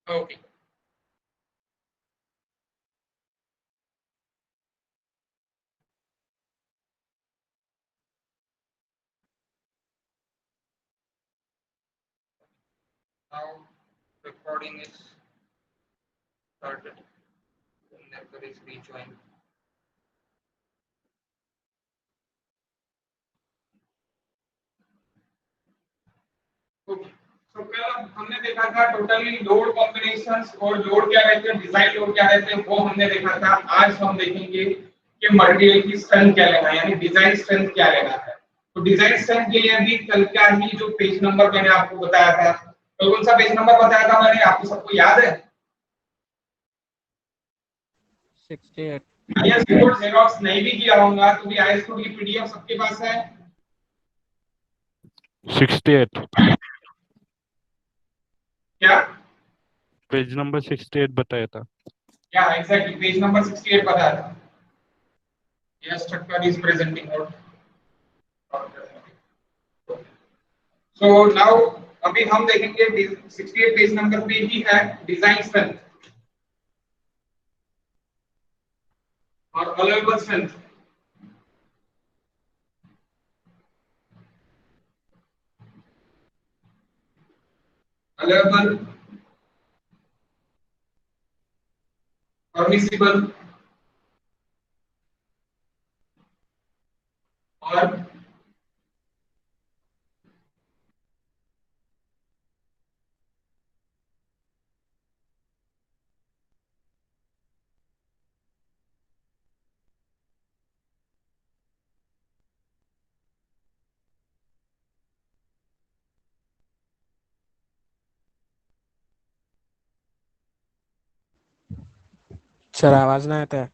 Okay. Now recording is started. Never is rejoined. Okay. तो कल हमने देखा था टोटली लोड कॉम्बिनेशंस और लोड क्या रहते हैं, डिजाइन लोड क्या रहते हैं, वो हमने देखा था। आज हम देखेंगे कि मटेरियल की स्ट्रेंथ क्या लेना है, यानी डिजाइन स्ट्रेंथ क्या लेना है। तो डिजाइन स्ट्रेंथ के लिए भी कल का ही जो पेज नंबर मैंने आपको बताया था, तो कौन सा पेज नंबर बताया था मैंने, आपको सबको याद है? 68। आईएस कोड जेरॉक्स नहीं भी किया होगा तो भी आईएस कोड की पीडीएफ सबके पास है। 68 क्या पेज नंबर 68 बताया था। या एग्जैक्टली पेज नंबर 68 बताया था। Yes Thakkar is presenting out. So now अभी हम देखेंगे 68 पेज नंबर पे ही है डिजाइन स्ट्रेंथ और अलाउएबल स्ट्रेंथ। अलाउएबल, परमिसिबल और सर आवाज ना आता है।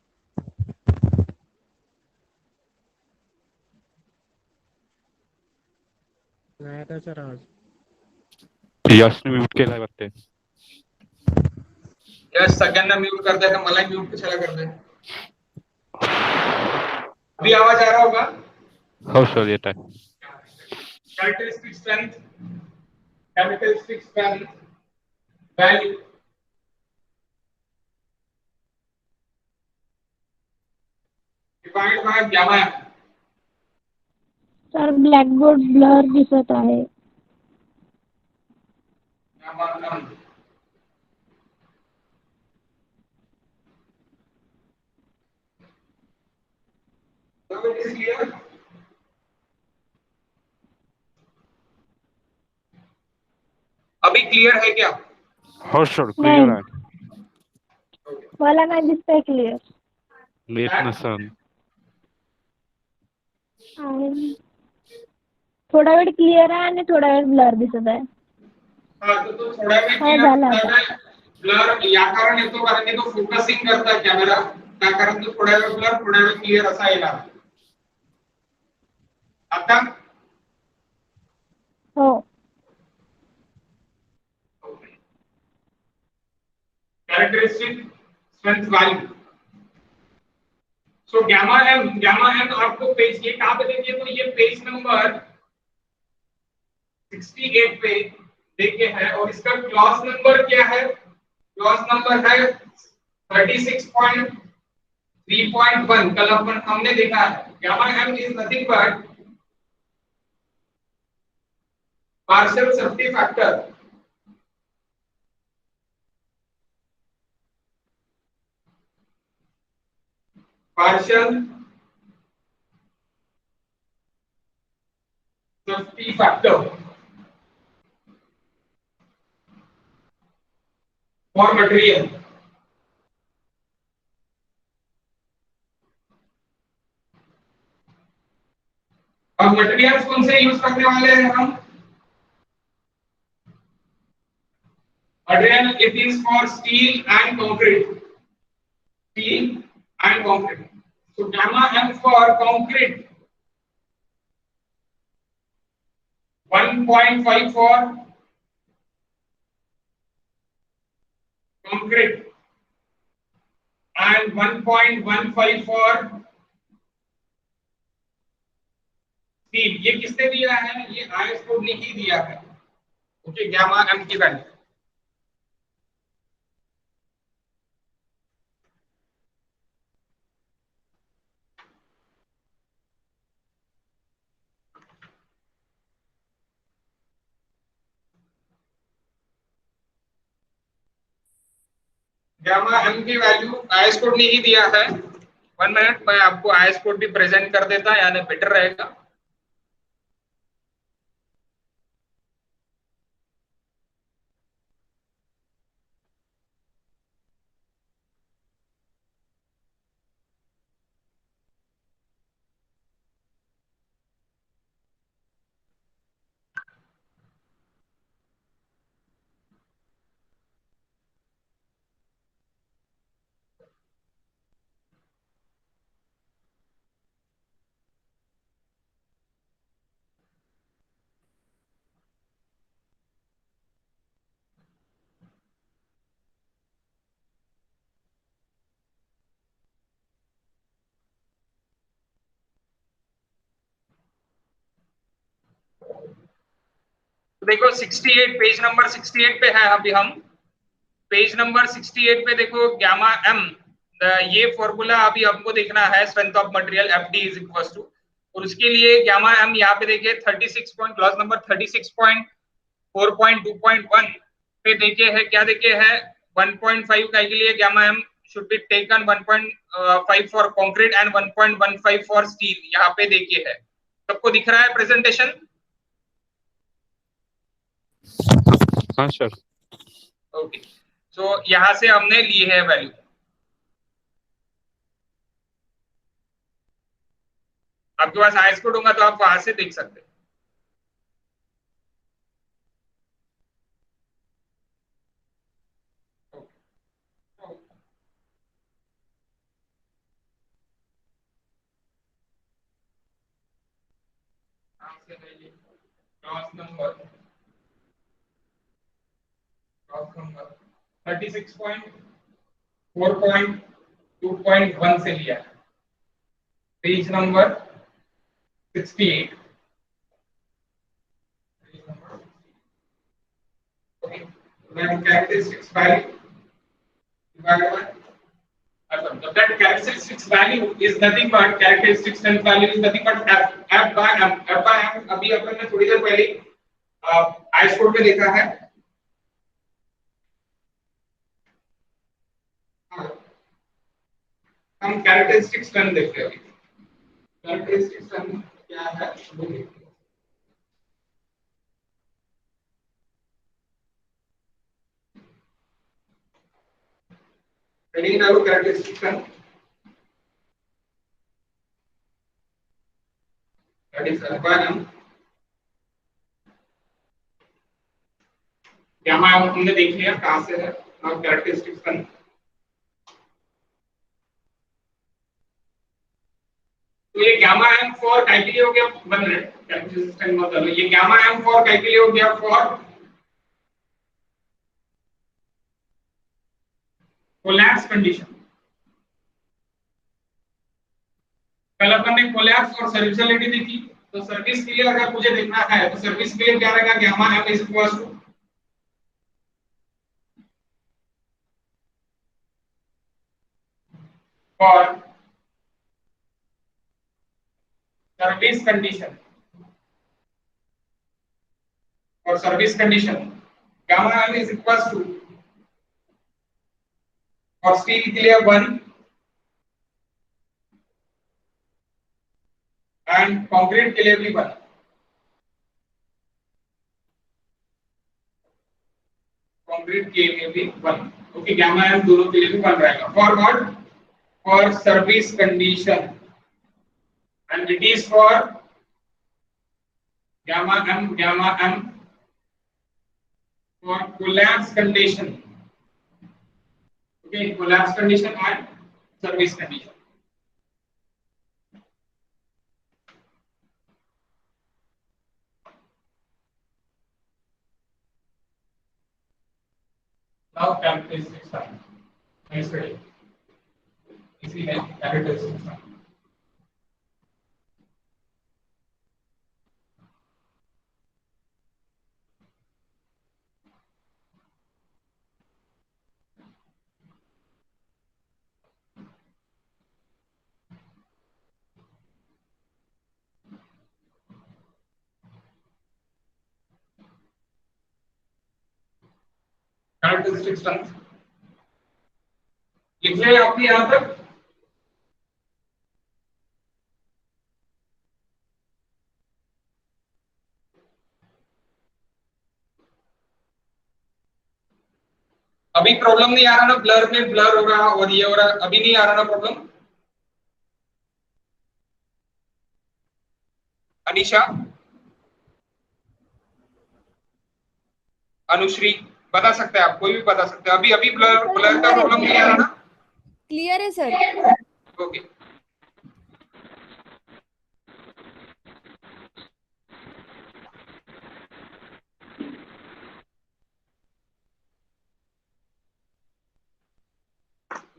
नाही आता सर आवाज। यशने म्यूट केलाय वाटते. यस सगळ्यांना म्यूट करते तर मला म्यूट कशाला करते? अभी आवाज आ रहा होगा? हो सर येत आहे. Characteristic strength value divide by gamma M. Sir blackboard blur दिसत आहे। गामा एम तो इट इज क्लियर। अभी क्लियर है क्या? हो सर क्लियर आहे. मला नाही दिसतंय क्लिअर। येत नसन. थोडा वेळ क्लिअर आहे आणि थोडा वेळ ब्लर दिसत आहे। हाँ तो थोड़ा भी हाँ, क्लियर, झाला थोड़ा भी ब्लर या कारण येतो कारण की तो फोकसिंग करता कॅमेरा, त्या कारण तो थोड़ा वेळ ब्लर थोड़ा वेळ क्लियर असा येणार। आता हो characteristic strength value. So gamma M आपको पेज ये कहां पे देखिए तो ये पेज नंबर 68 पे देखे है और इसका क्लॉज नंबर क्या है? क्लॉज नंबर है 36.3.1। कल अपन हमने देखा है gamma M is nothing but partial safety factor partial safety factor for material। अब मटेरियल्स कौन से यूज करने वाले हैं हम? Material it is for steel and concrete, steel and concrete. So gamma M for concrete 1.5 concrete and 1.15 for steel। ये किसने दिया है? ये आईएस कोड ने ही दिया है। ओके गामा एम की वैल्यू गामा एम की वैल्यू आईएस कोड ने ही दिया है। 1 मिनट, मैं आपको आईएस कोड भी प्रेजेंट कर देता, यानी बेटर रहेगा। तो देखो 68, पेज नंबर 68 पे है अभी हम। पेज नंबर 68 पे देखो गामा एम, ये फॉर्मूला अभी हमको देखना है, strength of material F D is equal to, और उसके लिए गामा एम यहाँ पे देखिए 36 पॉइंट, क्लॉज नंबर 36.4.2.1 पे देखे है, क्या देखे है 1.5 का के लिए gamma M should be taken 1.5 for concrete and 1.15 for steel, यहाँ पे देखे है। सबको दिख रहा है प्रेजेंटेशन? हाँ सर। ओके, तो यहां से हमने ली है वैल्यू। आपके पास आईएस कोड होगा तो आप वहां से देख सकते हैं। क्रॉस नंबर 36.4.2.1 से लिया है, page number 68। Okay, then characteristics value divided by, that characteristics value is nothing but, characteristics strength value is nothing but f by m। f by m अभी अपन ने थोड़ी देर पहले आईएस कोड में देखा है। हम कैरेक्टरिस्टिक स्ट्रेंथ देखते हैं अभी। कैरेक्टरिस्टिक स्ट्रेंथ क्या है वो देखते हैं। Reading now characteristic strength, that is alpha m। Gamma हमने देख लिया कहां से है। नाउ कैरेक्टरिस्टिक स्ट्रेंथ, तो ये गामा एम फॉर काय के लिए हो गया 1 मिनट, कैरेक्टरिस्टिक स्ट्रेंथ मतलब ये गामा एम फॉर काय के लिए हो गया, फॉर कोलैप्स कंडीशन। कल अपन ने कोलैप्स और सर्विसबिलिटी देखी, तो सर्विस के लिए अगर मुझे देखना है तो सर्विस के लिए क्या रहेगा, gamma M is equal to for service condition, और service condition gamma M is equal to, और स्टील के लिए 1 एंड कंक्रीट के लिए भी 1। कंक्रीट के लिए भी 1। ओके, गामा एम दोनों के लिए भी 1 रहेगा। For what? For service condition, and it is for gamma m for collapse condition। okay, collapse condition and service condition। now characteristics are nice ready, easy है characteristics are। characteristic strength, लिख लिया आपने यहां तक? अभी प्रॉब्लम नहीं आ रहा ना, ब्लर में ब्लर हो रहा और ये हो रहा, अभी नहीं आ रहा ना प्रॉब्लम? अनीशा, अनुश्री, बता सकते हैं आप, कोई भी बता सकते हैं। अभी अभी ब्लर ब्लर का प्रॉब्लम नहीं आ रहा ना? क्लियर है सर। ओके।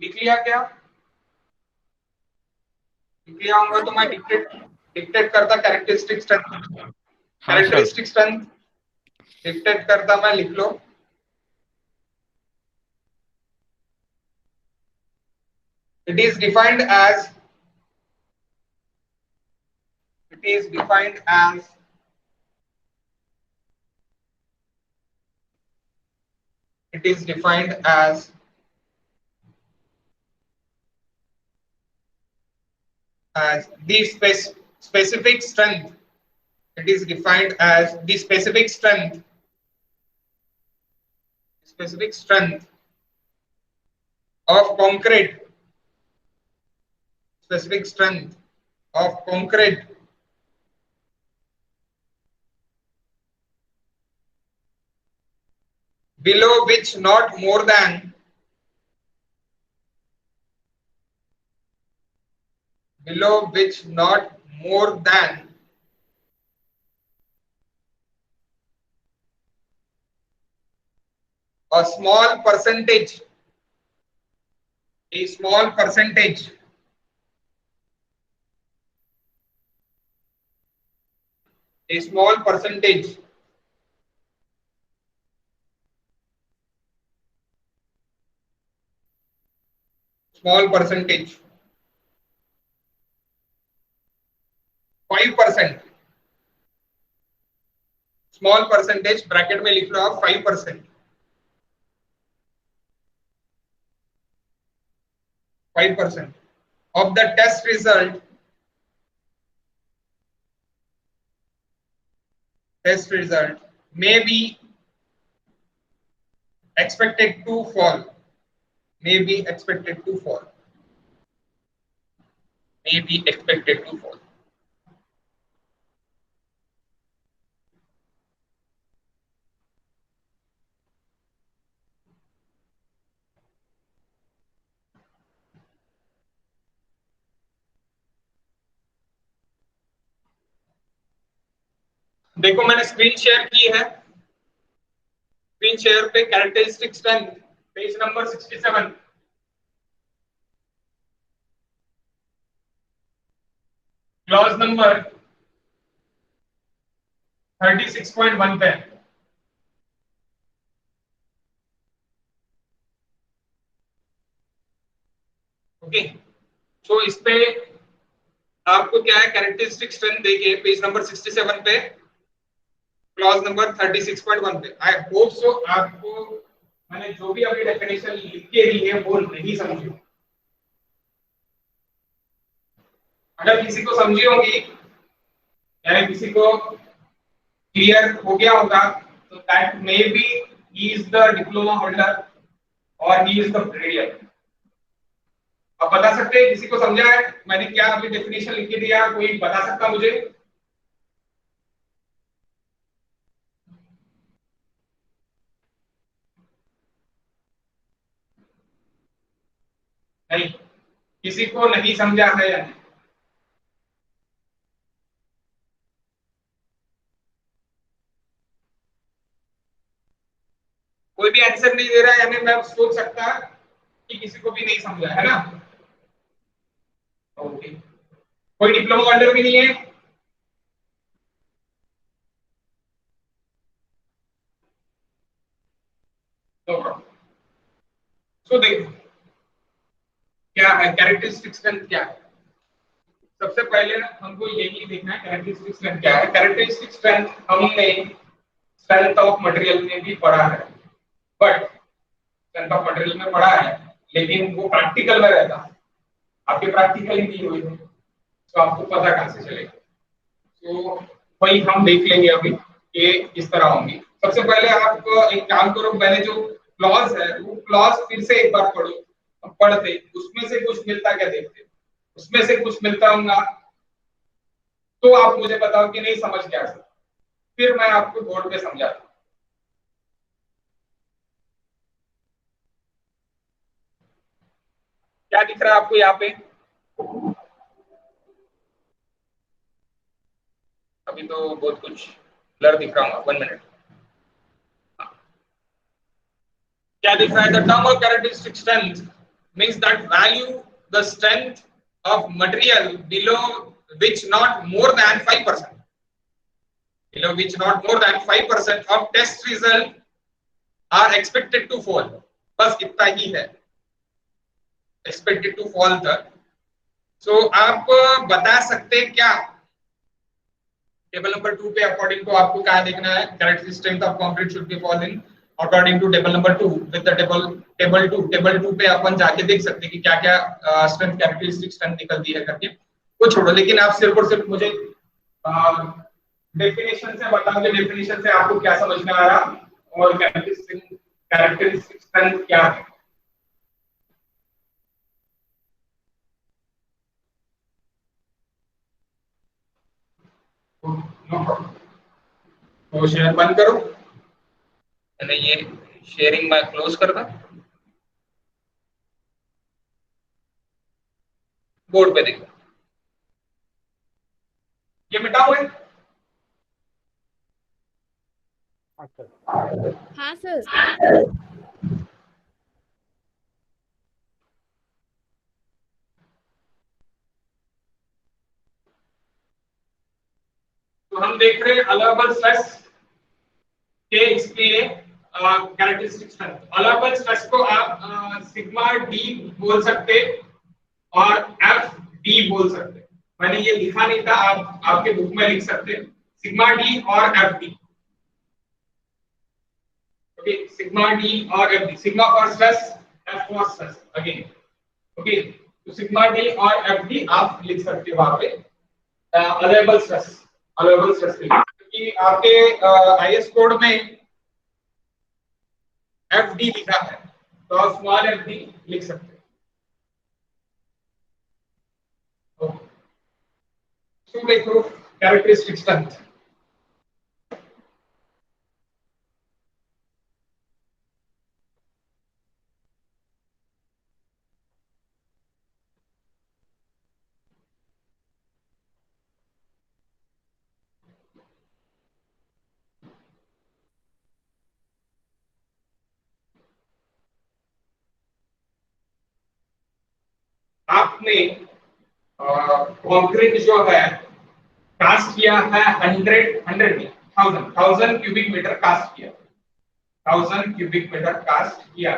लिख लिया क्या? लिख लिया होगा तो मैं डिक्टेट डिक्टेट करता कैरेक्टरिस्टिक स्ट्रेंथ। हाँ सर। कैरेक्टरिस्टिक स्ट्रेंथ डिक्टेट करता मैं, लिख लो। It is defined as it is defined as it is defined as the specific strength. It is defined as the specific strength of concrete, specific strength of concrete below which not more than a small percentage a small percentage a small percentage small percentage 5%, small percentage bracket में लिख लो आप 5%, 5% of the test result may be expected to fall, may be expected to fall, may be expected to fall. देखो मैंने screen share की है, screen share पे characteristic strength page number 67, clause number 36.1 पे। Okay, तो इस पे आपको क्या है, कैरेक्टरिस्टिक स्ट्रेंथ देके पेज नंबर 67 पे क्लॉज नंबर 36.1 पे। आई होप सो आपको मैंने जो भी अभी डेफिनेशन लिख के दी है वो नहीं समझी। अगर किसी को समझी होगी यानी किसी को क्लियर हो गया होगा तो that may be he is the diploma holder और ही इज द ब्रिलियंट। आप बता सकते हैं किसी को समझा है मैंने क्या अभी डेफिनेशन लिख के दिया, कोई बता सकता मुझे? नहीं, किसी को नहीं समझा है या नहीं? कोई भी आंसर नहीं दे रहा है यानी मैं सोच सकता कि किसी को भी नहीं समझा है ना? ओके, कोई डिप्लोमा होल्डर भी नहीं है? तो देखो क्या है कैरेक्टरिस्टिक स्ट्रेंथ क्या है। सबसे पहले हमको यही देखना है कैरेक्टरिस्टिक स्ट्रेंथ क्या है। कैरेक्टरिस्टिक स्ट्रेंथ हमने स्ट्रेंथ ऑफ मटेरियल में भी पढ़ा है, बट स्ट्रेंथ ऑफ मटेरियल में पढ़ा है लेकिन वो प्रैक्टिकल में रहता, आपके प्रैक्टिकल ही नहीं हुई है तो आपको पता कहां से चलेगा। तो वही हम देख लेंगे अभी कि किस तरह होंगी। सबसे पहले आप एक काम करो, पहले जो क्लॉज है वो क्लॉज फिर से एक बार पढ़ो, पढ़ते उसमें से कुछ मिलता क्या देखते, उसमें से कुछ मिलता होगा तो आप मुझे बताओ कि नहीं समझ गया, फिर मैं आपको बोर्ड पे समझाता हूं। क्या दिख रहा है आपको यहाँ पे? अभी तो बहुत कुछ ब्लर दिख रहा हूँ, 1 मिनट। क्या दिख रहा है? The term of characteristic strength means that value the strength of material below which not more than 5%, below which not more than 5% of test result are expected to fall। बस इतना ही है, expected to fall तक। so आप बता सकते हैं क्या table number 2 पे अकॉर्डिंग टू आपको क्या देखना है? Characteristic strength of concrete should be fall in according to table number 2 with the table 2 पे अपन जाके देख सकते हैं कि क्या क्या स्ट्रेंथ कैरेक्टरिस्टिक स्ट्रेंथ निकलती है करके। वो छोड़ो, लेकिन आप सिर्फ और सिर्फ मुझे डेफिनेशन से बताओ कि डेफिनेशन से आपको क्या समझ में आ रहा और कैरेक्टरिस्टिक स्ट्रेंथ क्या है। तो शेयर बंद करो, मैंने ये शेयरिंग मैं क्लोज कर दा, बोर्ड पे देखो, ये मिटा हुआ है। हाँ सर। तो हम देख रहे हैं अलाउबल स्ट्रेस के इसके कैरेक्टरिस्टिक स्ट्रेंथ। अलाउबल स्ट्रेस को आप सिग्मा डी बोल सकते और एफ डी बोल सकते। मैंने ये लिखा नहीं था, आप आपके बुक में लिख सकते सिग्मा डी और F D. Okay, sigma D और F D, sigma for stress, F for stress again. Okay, तो सिग्मा डी और एफ डी आप लिख सकते हो वहां पे अलाउबल स्ट्रेस, अलाउबल स्ट्रेस के लिए, क्योंकि आपके आईएस कोड में एफ डी लिखा है तो आप स्मॉल एफ डी लिख सकते हो। तो देखो कैरेक्टरिस्टिक स्ट्रेंथ, आपने कंक्रीट जो है कास्ट किया है 1000 क्यूबिक मीटर कास्ट किया, 1000 क्यूबिक मीटर कास्ट किया।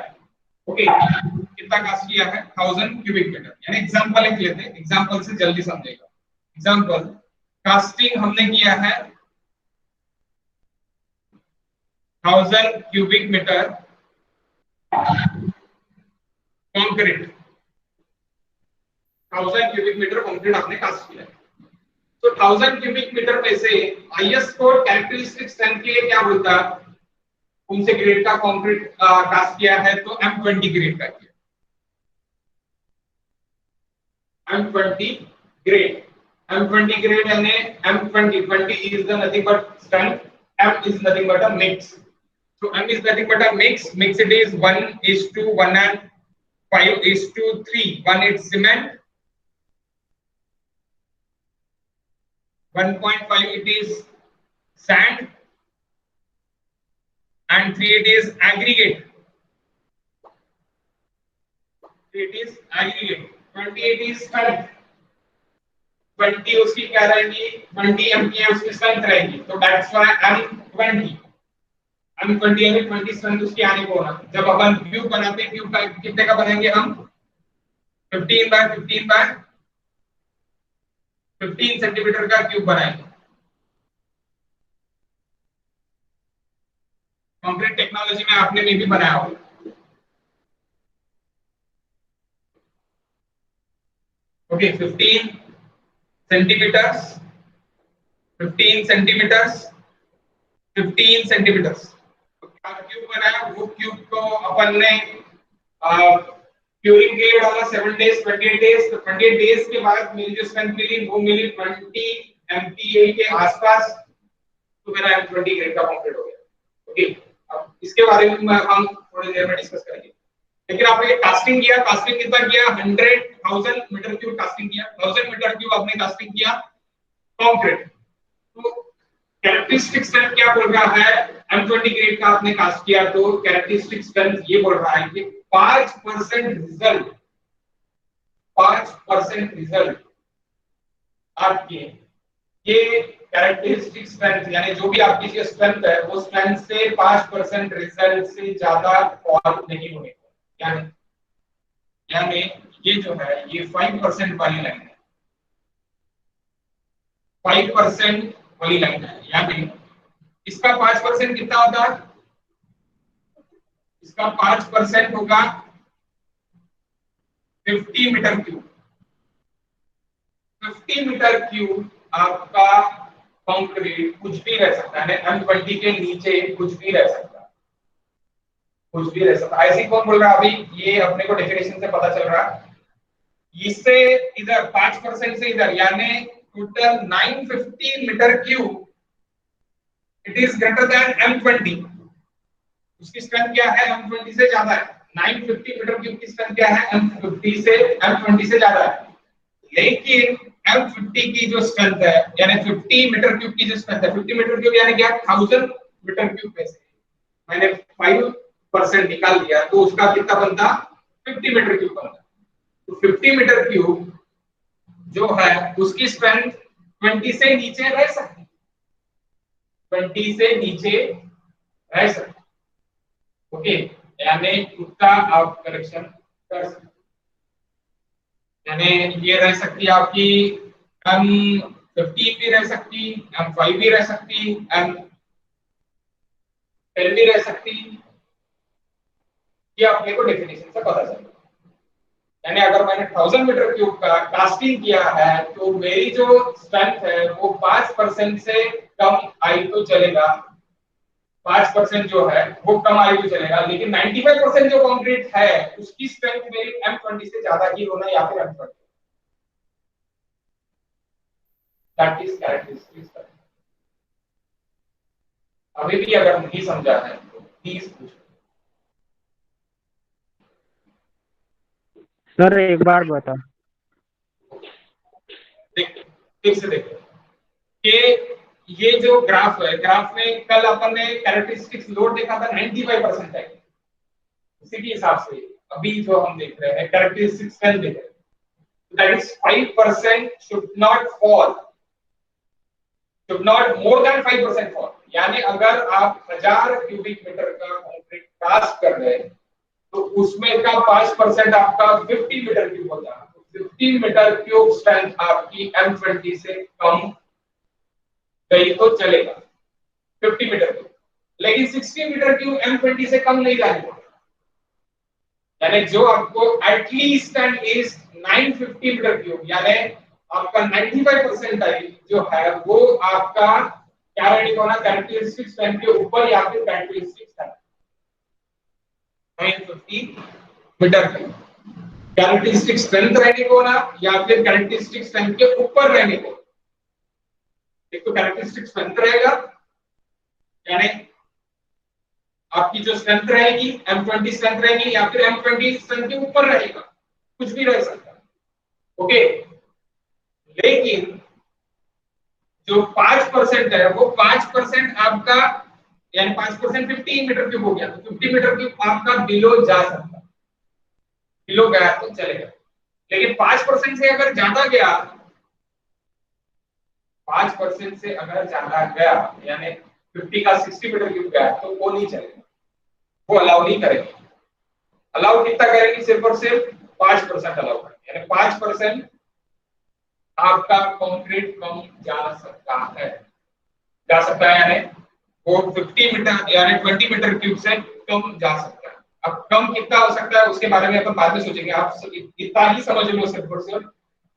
ओके, कितना कास्ट किया है? 1000 क्यूबिक मीटर। यानी एग्जांपल एक लेते हैं, एग्जांपल से जल्दी समझेगा। एग्जांपल, कास्टिंग हमने किया है 1000 cubic metre concrete, 1000 cubic metre concrete आपने कास्ट किया है। तो 1000 क्यूबिक मीटर में से आईएस कोड कैरेक्टरिस्टिक स्ट्रेंथ के लिए क्या बोलता है? कौन से ग्रेड का कंक्रीट कास्ट किया है? तो M20 ग्रेड का किया, M20 ग्रेड। M20 ग्रेड यानी M20, 20 is the nothing but strength, M is nothing but a mix. So M is nothing but a mix. Mix it is 1:1 and 5:3. 1 is cement, 1.5 it is sand, and 3 it is aggregate. 3 it is aggregate. 28 is strength. 20 उसकी क्या रहेगी? 20 MPa उसकी strength रहेगी। तो that's why M20 यानी 20 strength उसकी आने को होना। जब अपन क्यूब बनाते हैं, क्यूब का कितने का बनाएंगे हम? 15 बाय 15 बाय 15 सेंटीमीटर का क्यूब बनाएंगे। कंक्रीट टेक्नोलॉजी में आपने में भी बनाया होगा। Okay 15 centimetres, 15 centimetres, 15 centimetres. Cube बनाया, वो क्यूब को अपन ने क्यूरिंग पीरियड वाला 7 डेज 28 डेज, तो 28 डेज के बाद मेरी जो स्ट्रेंथ मिली वो मिली 20 MPa के आसपास, तो मेरा M20 ग्रेड का कंप्लीट हो गया। ओके, अब इसके बारे में हम थोड़ी देर में डिस्कस करेंगे। लेकिन आपने ये कास्टिंग किया, कास्टिंग कितना किया, 100,000 मीटर क्यूब कास्टिंग किया, 1000 मीटर क्यूब आपने कास्टिंग किया कंक्रीट। तो कैरेक्टरिस्टिक स्ट्रेंथ क्या बोल रहा है, M20 ग्रेड का आपने कास्ट किया तो कैरेक्टरिस्टिक स्ट्रेंथ ये बोल रहा है कि 5% रिजल्ट, 5% रिजल्ट आपके ये कैरेक्टरिस्टिक स्ट्रेंथ, यानी जो भी आपकी जो स्ट्रेंथ है वो स्ट्रेंथ से 5% रिजल्ट से ज्यादा फॉल नहीं होने का, यानी ये जो है ये 5% वाली लाइन है, 5% वाली लाइन है, यानी इसका 5% कितना होता है, इसका 5% होगा 50 मीटर क्यूब, 50 मीटर क्यूब आपका कंक्रीट कुछ भी रह सकता है, M20 के नीचे कुछ भी रह सकता है, कुछ भी रह सकता है। ऐसी कौन बोल रहा है अभी, ये अपने को डेफिनेशन से पता चल रहा है, इससे इधर 5% से इधर, यानी total 950 metre cube, it is greater than M20, उसकी स्ट्रेंथ क्या है, M20 से ज्यादा है। 950 मीटर क्यूब की स्ट्रेंथ क्या है, M20 से ज्यादा है। लेकिन M50 की जो स्ट्रेंथ है, यानी 50 मीटर क्यूब की जो स्ट्रेंथ है, 50 मीटर क्यूब यानी क्या, 1000 मीटर क्यूब में से मैंने 5% निकाल दिया तो उसका कितना बनता, 50 मीटर क्यूब बनता। तो 50 मीटर क्यूब जो है उसकी स्ट्रेंथ 20 से नीचे रह सकती है, 20 से नीचे रह सकती है। ओके, यानी उसका आप करेक्शन कर सकते, यानी ये रह सकती है आपकी M15 भी रह सकती, M5 भी रह सकती, M10 भी रह सकती, ये अपने को डेफिनेशन से पता चलेगा। यानी अगर मैंने 1000 मीटर क्यूब का कास्टिंग किया है तो मेरी जो स्ट्रेंथ है वो 5% से कम आई तो चलेगा, 5% जो है वो कम आई तो चलेगा, लेकिन 95% जो कंक्रीट है उसकी स्ट्रेंथ मेरी M20 से ज्यादा ही होना या फिर M20, दैट इज कैरेक्टरिस्टिक्स। अभी भी अगर नहीं समझा है तो प्लीज पूछो। सर एक बार बता। देखिए फिर से देखिए कि ये जो ग्राफ है, ग्राफ में कल अपन ने कैरेक्टरिस्टिक्स लोड देखा था 95% है, उसी के हिसाब से अभी जो हम देख रहे हैं कैरेक्टरिस्टिक्स स्ट्रेंथ देख रहे हैं, that is 5% should not fall, should not more than 5% fall. यानी अगर आप 1000 क्यूबिक मीटर का कंक्रीट कास्ट कर रहे हैं तो उसमें का 5% आपका 50 मीटर क्यूब होता है, 50 मीटर क्यूब स्ट्रेंथ आपकी M20 से कम गई तो चलेगा, 50 मीटर क्यूब, लेकिन 60 मीटर क्यूब M20 से कम नहीं जाएगा, यानी जो आपको at least and least 950 metre cube, यानी आपका 95% आई जो है वो आपका क्या रहने को ना, कैरेक्टरिस्टिक स्ट्रेंथ के ऊपर या फिर characteristic strength 950 metre cube characteristic strength रहने को ना या फिर कैरेक्टरिस्टिक स्ट्रेंथ के ऊपर रहने को। एक तो कैरेक्टरिस्टिक स्ट्रेंथ रहेगा, यानी आपकी जो स्ट्रेंथ रहेगी M20 स्ट्रेंथ रहेगी या फिर M20 स्ट्रेंथ के ऊपर रहेगा, कुछ भी रह सकता है। ओके, लेकिन जो 5% है वो 5% आपका, यानी 5% 50 मीटर क्यूब हो गया, तो 50 मीटर क्यूब आपका बिलो जा सकता है, बिलो गया तो चलेगा। लेकिन 5% से अगर ज्यादा गया, 5% से अगर ज्यादा गया यानी 50 का 60 मीटर क्यूब गया तो वो नहीं चलेगा, वो अलाउ नहीं करेगी। अलाउ कितना करेगी, सिर्फ और सिर्फ 5% अलाउ करेगी, यानी 5% आपका कंक्रीट कम जा सकता है, यानी वो 50 मीटर यानी 20 मीटर क्यूब से कम जा सकता है। अब कम कितना हो सकता है उसके बारे में अपन बाद में सोचेंगे, आप इतना ही समझ लो सिर्फ और सिर्फ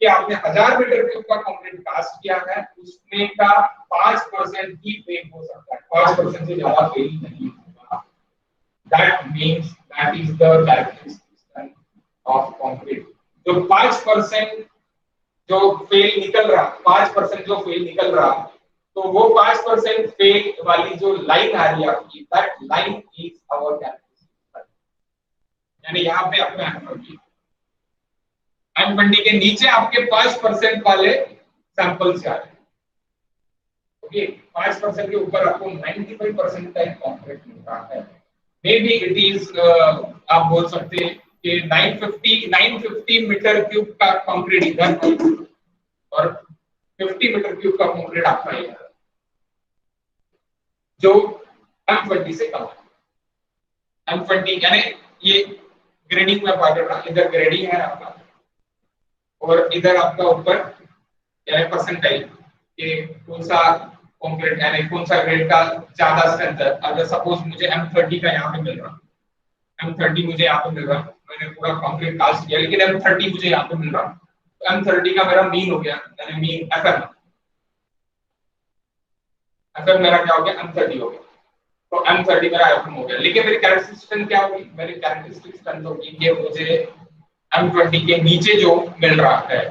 कि आपने 1000 मीटर क्यूब का कंक्रीट कास्ट किया है, उसमें का 5% ही फेल हो सकता है, 5% से ज्यादा फेल नहीं होगा। That means that is the characteristics of concrete. जो 5% जो फेल निकल रहा, 5% जो फेल निकल रहा, तो वो 5% फेल वाली जो लाइन आ रही है आपकी, that line is our characteristics. यानी यहाँ पे अपने M20 के नीचे आपके 5% वाले सैंपल्स आ रहे हैं। ओके, 5% के ऊपर आपको 95% का कंक्रीट मिल रहा है। मे बी इट इज आप बोल सकते हैं कि 950 मीटर क्यूब का कंक्रीट इधर और 50 मीटर क्यूब का कंक्रीट आपका इधर, जो M20 से कम है। M20 यानी ये ग्रेडिंग में बात कर रहा, इधर ग्रेडिंग है आपका और इधर आपका ऊपर यानी परसेंटाइल कि कौन सा कंक्रीट यानी कौन सा ग्रेड का ज्यादा स्ट्रेंथ है। अगर सपोज मुझे M30 का यहाँ पे मिल रहा, M30 मुझे यहाँ पे मिल रहा, मैंने पूरा कंक्रीट कास्ट किया, लेकिन M30 मुझे यहाँ पे मिल रहा, तो M30 का मेरा मीन हो गया, यानी मीन FM मेरा क्या हो गया, M30 हो गया। तो M30 मेरा FM हो गया, लेकिन मेरी कैरेक्टरिस्टिक्स क्या होगी, मेरी कैरेक्टरिस्टिक्स होगी कि मुझे M20 के नीचे जो मिल रहा है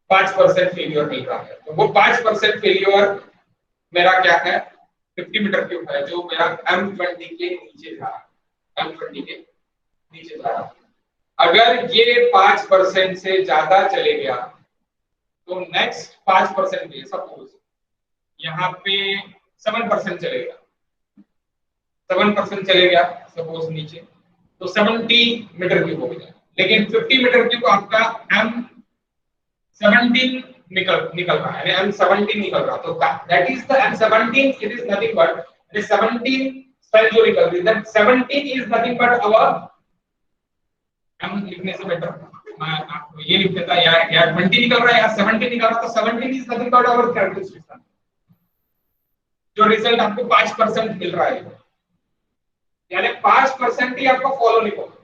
5% फेलियर मिल रहा है, तो वो 5% फेलियर मेरा क्या है, 50 मीटर क्यूब है, जो मेरा M20 के नीचे जा रहा है, M20 के नीचे जा रहा है। अगर ये 5% से ज्यादा चले गया तो नेक्स्ट 5% पे सपोज यहाँ पे 7% चलेगा, 7% चलेगा सपोज नीचे, तो 70 मीटर क्यूब हो गया। लेकिन 50 मीटर क्यूब आपका M17 निकल रहा है, M17 निकल रहा, तो that is the M17, it is nothing but 17 strength जो निकल रही है, 17 is nothing but our M लिखने से बेटर मैं आपको ये लिख देता, या 20 निकल रहा है या 17 निकल रहा, तो 17 is nothing but our characteristics. जो रिजल्ट आपको 5% मिल रहा है, यानी 5% ही आपको फॉलो नहीं होगा।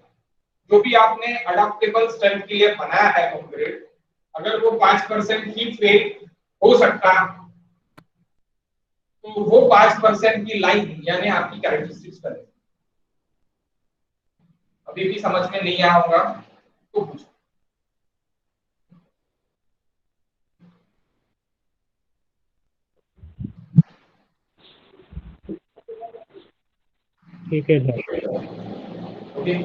जो भी आपने अडॉप्टेबल स्ट्रेंथ के लिए बनाया है कंक्रीट, अगर वो 5% ही फेल हो सकता, तो वो 5% की लाइन यानी आपकी कैरेक्टरिस्टिक्स बनेगी। अभी भी समझ में नहीं आया होगा तो पूछो। ठीक है सर। ओके,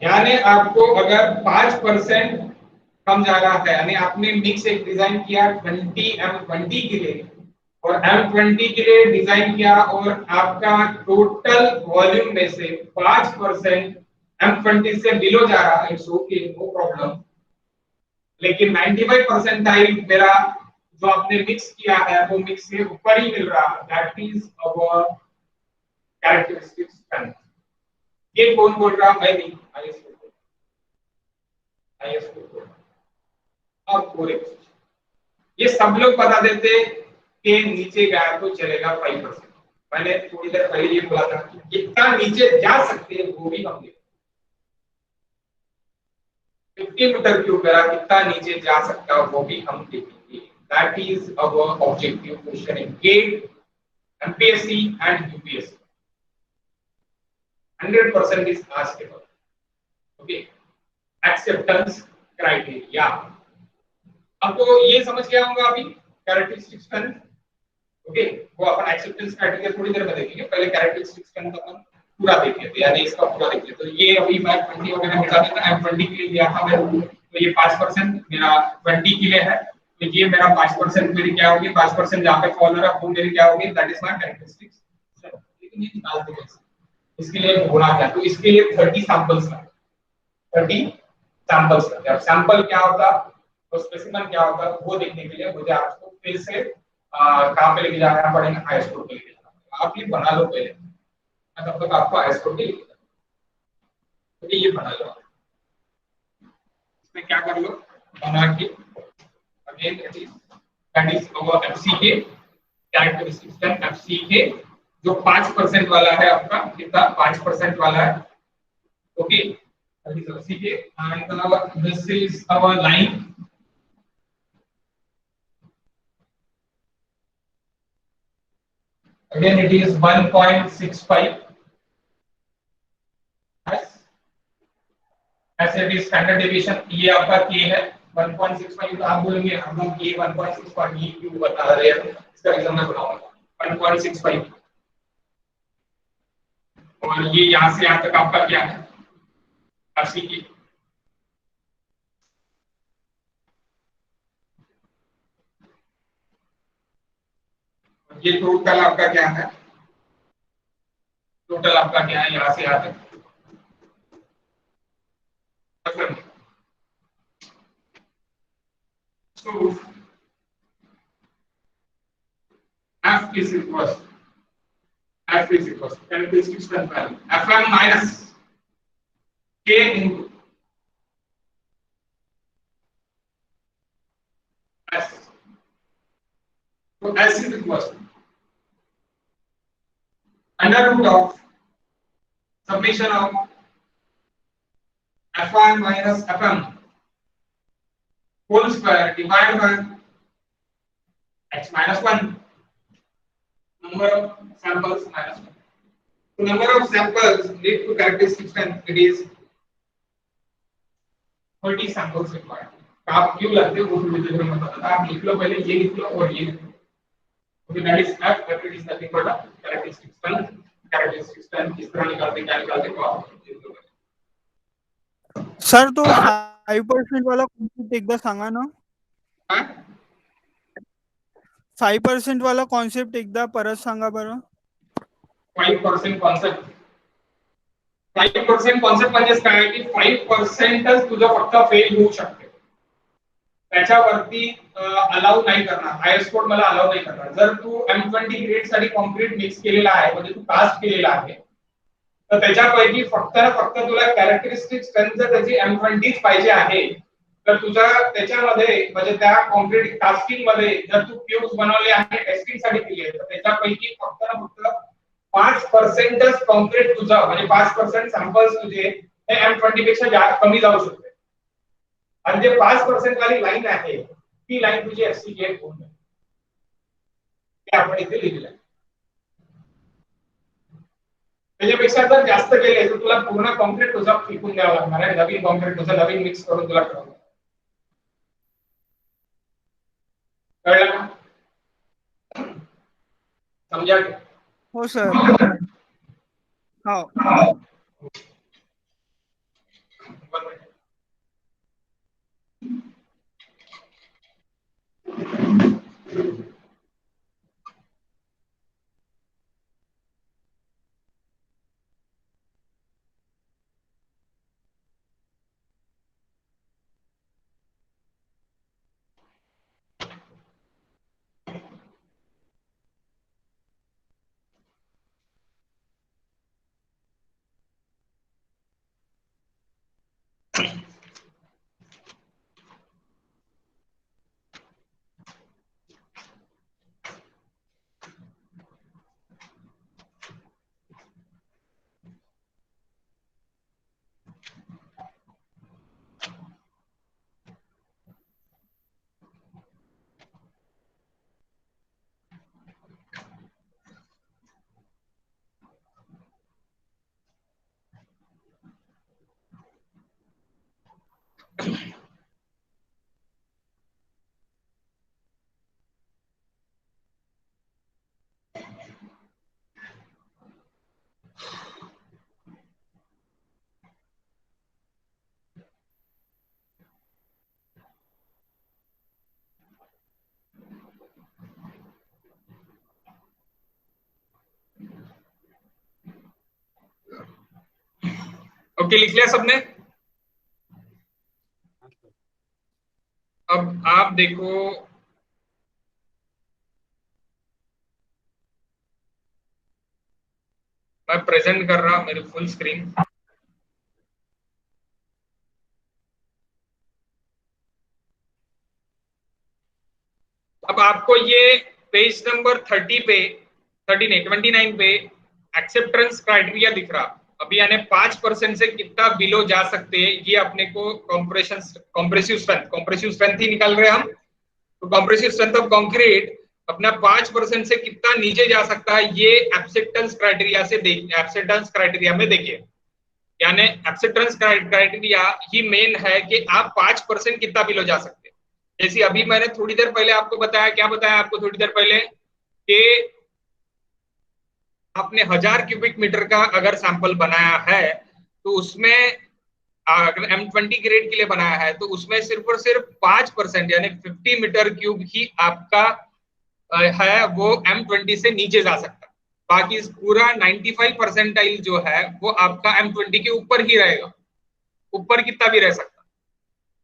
यानी आपको अगर 5% कम जा रहा है, यानी आपने मिक्स एक डिजाइन किया M20 के लिए और M20 के लिए डिजाइन किया, और आपका टोटल वॉल्यूम में से 5% M20 से बिलो जा रहा है, इट्स ओके, नो प्रॉब्लम। लेकिन 95% टाइम मेरा जो आपने मिक्स किया है वो मिक्स से ऊपर ही मिल रहा, that is our characteristics strength. ये कौन बोल रहा, मैं नहीं, आईएस को अब पूरे ये सब लोग बता देते कि नीचे गया तो चलेगा 5%। मैंने थोड़ी देर पहले ये बोला था कि कितना नीचे जा सकते हैं वो भी हम देखें। 50 मीटर क्यूब मेरा कितना नीचे जा सकता है वो भी हम देखेंगे। That is our objective question in GATE, MPSC and UPSC. 100% is askable. Okay, acceptance criteria. अब तो ये समझ गया होगा अभी कैरेक्टरिस्टिक्स स्ट्रेंथ। ओके, वो अपन एक्सेप्टेंस क्राइटेरिया थोड़ी देर में देखेंगे, पहले कैरेक्टरिस्टिक्स स्ट्रेंथ अपन पूरा देख लेते हैं, यानी इसका पूरा देख लेते हैं। तो ये अभी मैं 20 वगैरह मिटा देता, M20 के लिए दिया था मैंने, तो ये 5% मेरा 20 के लिए है, तो ये मेरा 5% मेरी क्या होगी, 5% जहां पे फॉल हो रहा है वो मेरी क्या होगी, that is my characteristics strength. लेकिन ये निकाल देंगे, इसके लिए होना क्या, तो इसके लिए 30 सैंपल्स लगते, 30 सैंपल्स लगते। अब सैंपल क्या होता, तो स्पेसिमेन क्या होता, वो देखने के लिए मुझे आपको फिर से कहां पे लेके जाना पड़ेगा, आईएसओ पे लेके जाना पड़ेगा। आप ये बना लो पहले, तब तक आपको आईएसओ पे लेके जाना, तो ये बना लो। इसमें क्या कर लो, बना के again that is our FCK characteristics strength. FCK जो 5% वाला है आपका, कितना 5% वाला है, okay, that is FCK, and this is our line again it is 1.65 ऐसे भी स्टैंडर्ड डेविएशन ये आपका k है 1.65 तो आप बोलेंगे हम लोग ये 1.65 ये क्यों बता रहे हैं इसका रीजन मैं बताऊंगा 1.65 और ये यहां से यहां तक आपका क्या है 80 की ये टोटल आपका क्या है टोटल आपका क्या है यहां से यहां तक so f is equals characteristic strength value fm minus k into s so s is equals under root of summation of fi minus fm whole square divided by x minus 1 number of samples minus 1 so number of samples lead to characteristic strength it is 30 samples required आप क्यों लगते हो वो video में बताता आप लिख लो पहले ये लिख लो और ये okay that is f that is nothing but characteristic strength इस तरह निकालते क्या निकालते को आप सर तो 5% वाला कॉन्सेप्ट एकदा सांगा ना 5% वाला कॉन्सेप्ट एकदा परत सांगा बरं 5% कॉन्सेप्ट 5% कॉन्सेप्ट म्हणजे काय की 5%च तुझं फक्त फेल होऊ शकते त्याच्यावरती अलाउ नाही करणार हायस्ट कोड मला अलाउ नाही करणार जर तू M20 ग्रेड साठी कॉन्क्रीट मिक्स केलेला आहे म्हणजे तू कास्ट केलेला आहे तर त्याच्यापैकी फक्त तुला कॅरेक्टरिस्टिक स्ट्रेंथ जर त्याची M20 पाहिजे आहे तर तुझा त्याच्यामध्ये म्हणजे त्या कॉन्क्रीट कास्टिंग मध्ये जर तू क्यूब्स बनवले आणि टेस्टिंग साठी केली आहे तर त्याच्यापैकी फक्त 5%च कॉन्क्रीट तुझा म्हणजे 5% सॅम्पल्स तुझे हे M20 पेक्षा जास्त कमी जाऊ शकते आणि जे 5% वाली लाईन आहे ती लाईन तुझी एफसी गेट होऊन जाईल ते आपण इथे लिहिलेलं आहे त्याच्यापेक्षा जर जास्त केले तर तुला पूर्ण कॉन्क्रीट तुझा फेकून द्यावा लागणार आहे नवीन कॉन्क्रीट तुझं नवीन मिक्स करून तुला करावं कळलं का समजा हो सर हो ओके लिख लिया सबने अब आप देखो मैं प्रेजेंट कर रहा हूं मेरी फुल स्क्रीन अब आपको ये पेज नंबर 30 पे 30 नहीं 29 पे एक्सेप्टेंस क्राइटेरिया दिख रहा अभी यानी 5% से कितना बिलो जा सकते हैं ये अपने को कंप्रेसिव स्ट्रेंथ ही निकाल रहे हैं हम तो कंप्रेसिव स्ट्रेंथ ऑफ कंक्रीट अपना 5% से कितना नीचे जा सकता है ये एक्सेप्टेंस क्राइटेरिया से एक्सेप्टेंस क्राइटेरिया में देखिए, यानी एक्सेप्टेंस क्राइटेरिया ही मेन है कि आप 5% कितना बिलो जा सकते हैं। जैसे अभी मैंने थोड़ी देर पहले आपको बताया, क्या बताया आपको थोड़ी देर पहले, कि आपने 1000 क्यूबिक मीटर का अगर सैंपल बनाया है तो उसमें अगर M20 ग्रेड के लिए बनाया है तो उसमें सिर्फ और सिर्फ 5% यानी 50 मीटर क्यूब ही आपका है वो M20 से नीचे जा सकता है। बाकी पूरा 95 परसेंटाइल जो है वो आपका M20 के ऊपर ही रहेगा, ऊपर कितना भी रह सकता,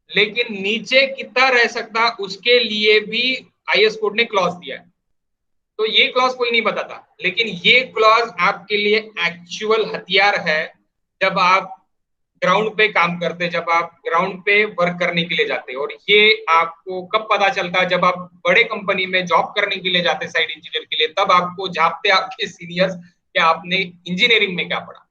लेकिन नीचे कितना रह सकता उसके लिए भी IS कोड ने क्लॉज दिया है। तो ये क्लॉज कोई नहीं बताता, लेकिन ये क्लॉज आपके लिए एक्चुअल हथियार है जब आप ग्राउंड पे काम करते हैं, जब आप ग्राउंड पे वर्क करने के लिए जाते हैं। और ये आपको कब पता चलता है, जब आप बड़े कंपनी में जॉब करने के लिए जाते हैं साइड इंजीनियर के लिए, तब आपको झापते आपके सीनियर्स कि आपने इंजीनियरिंग में क्या पढ़ा।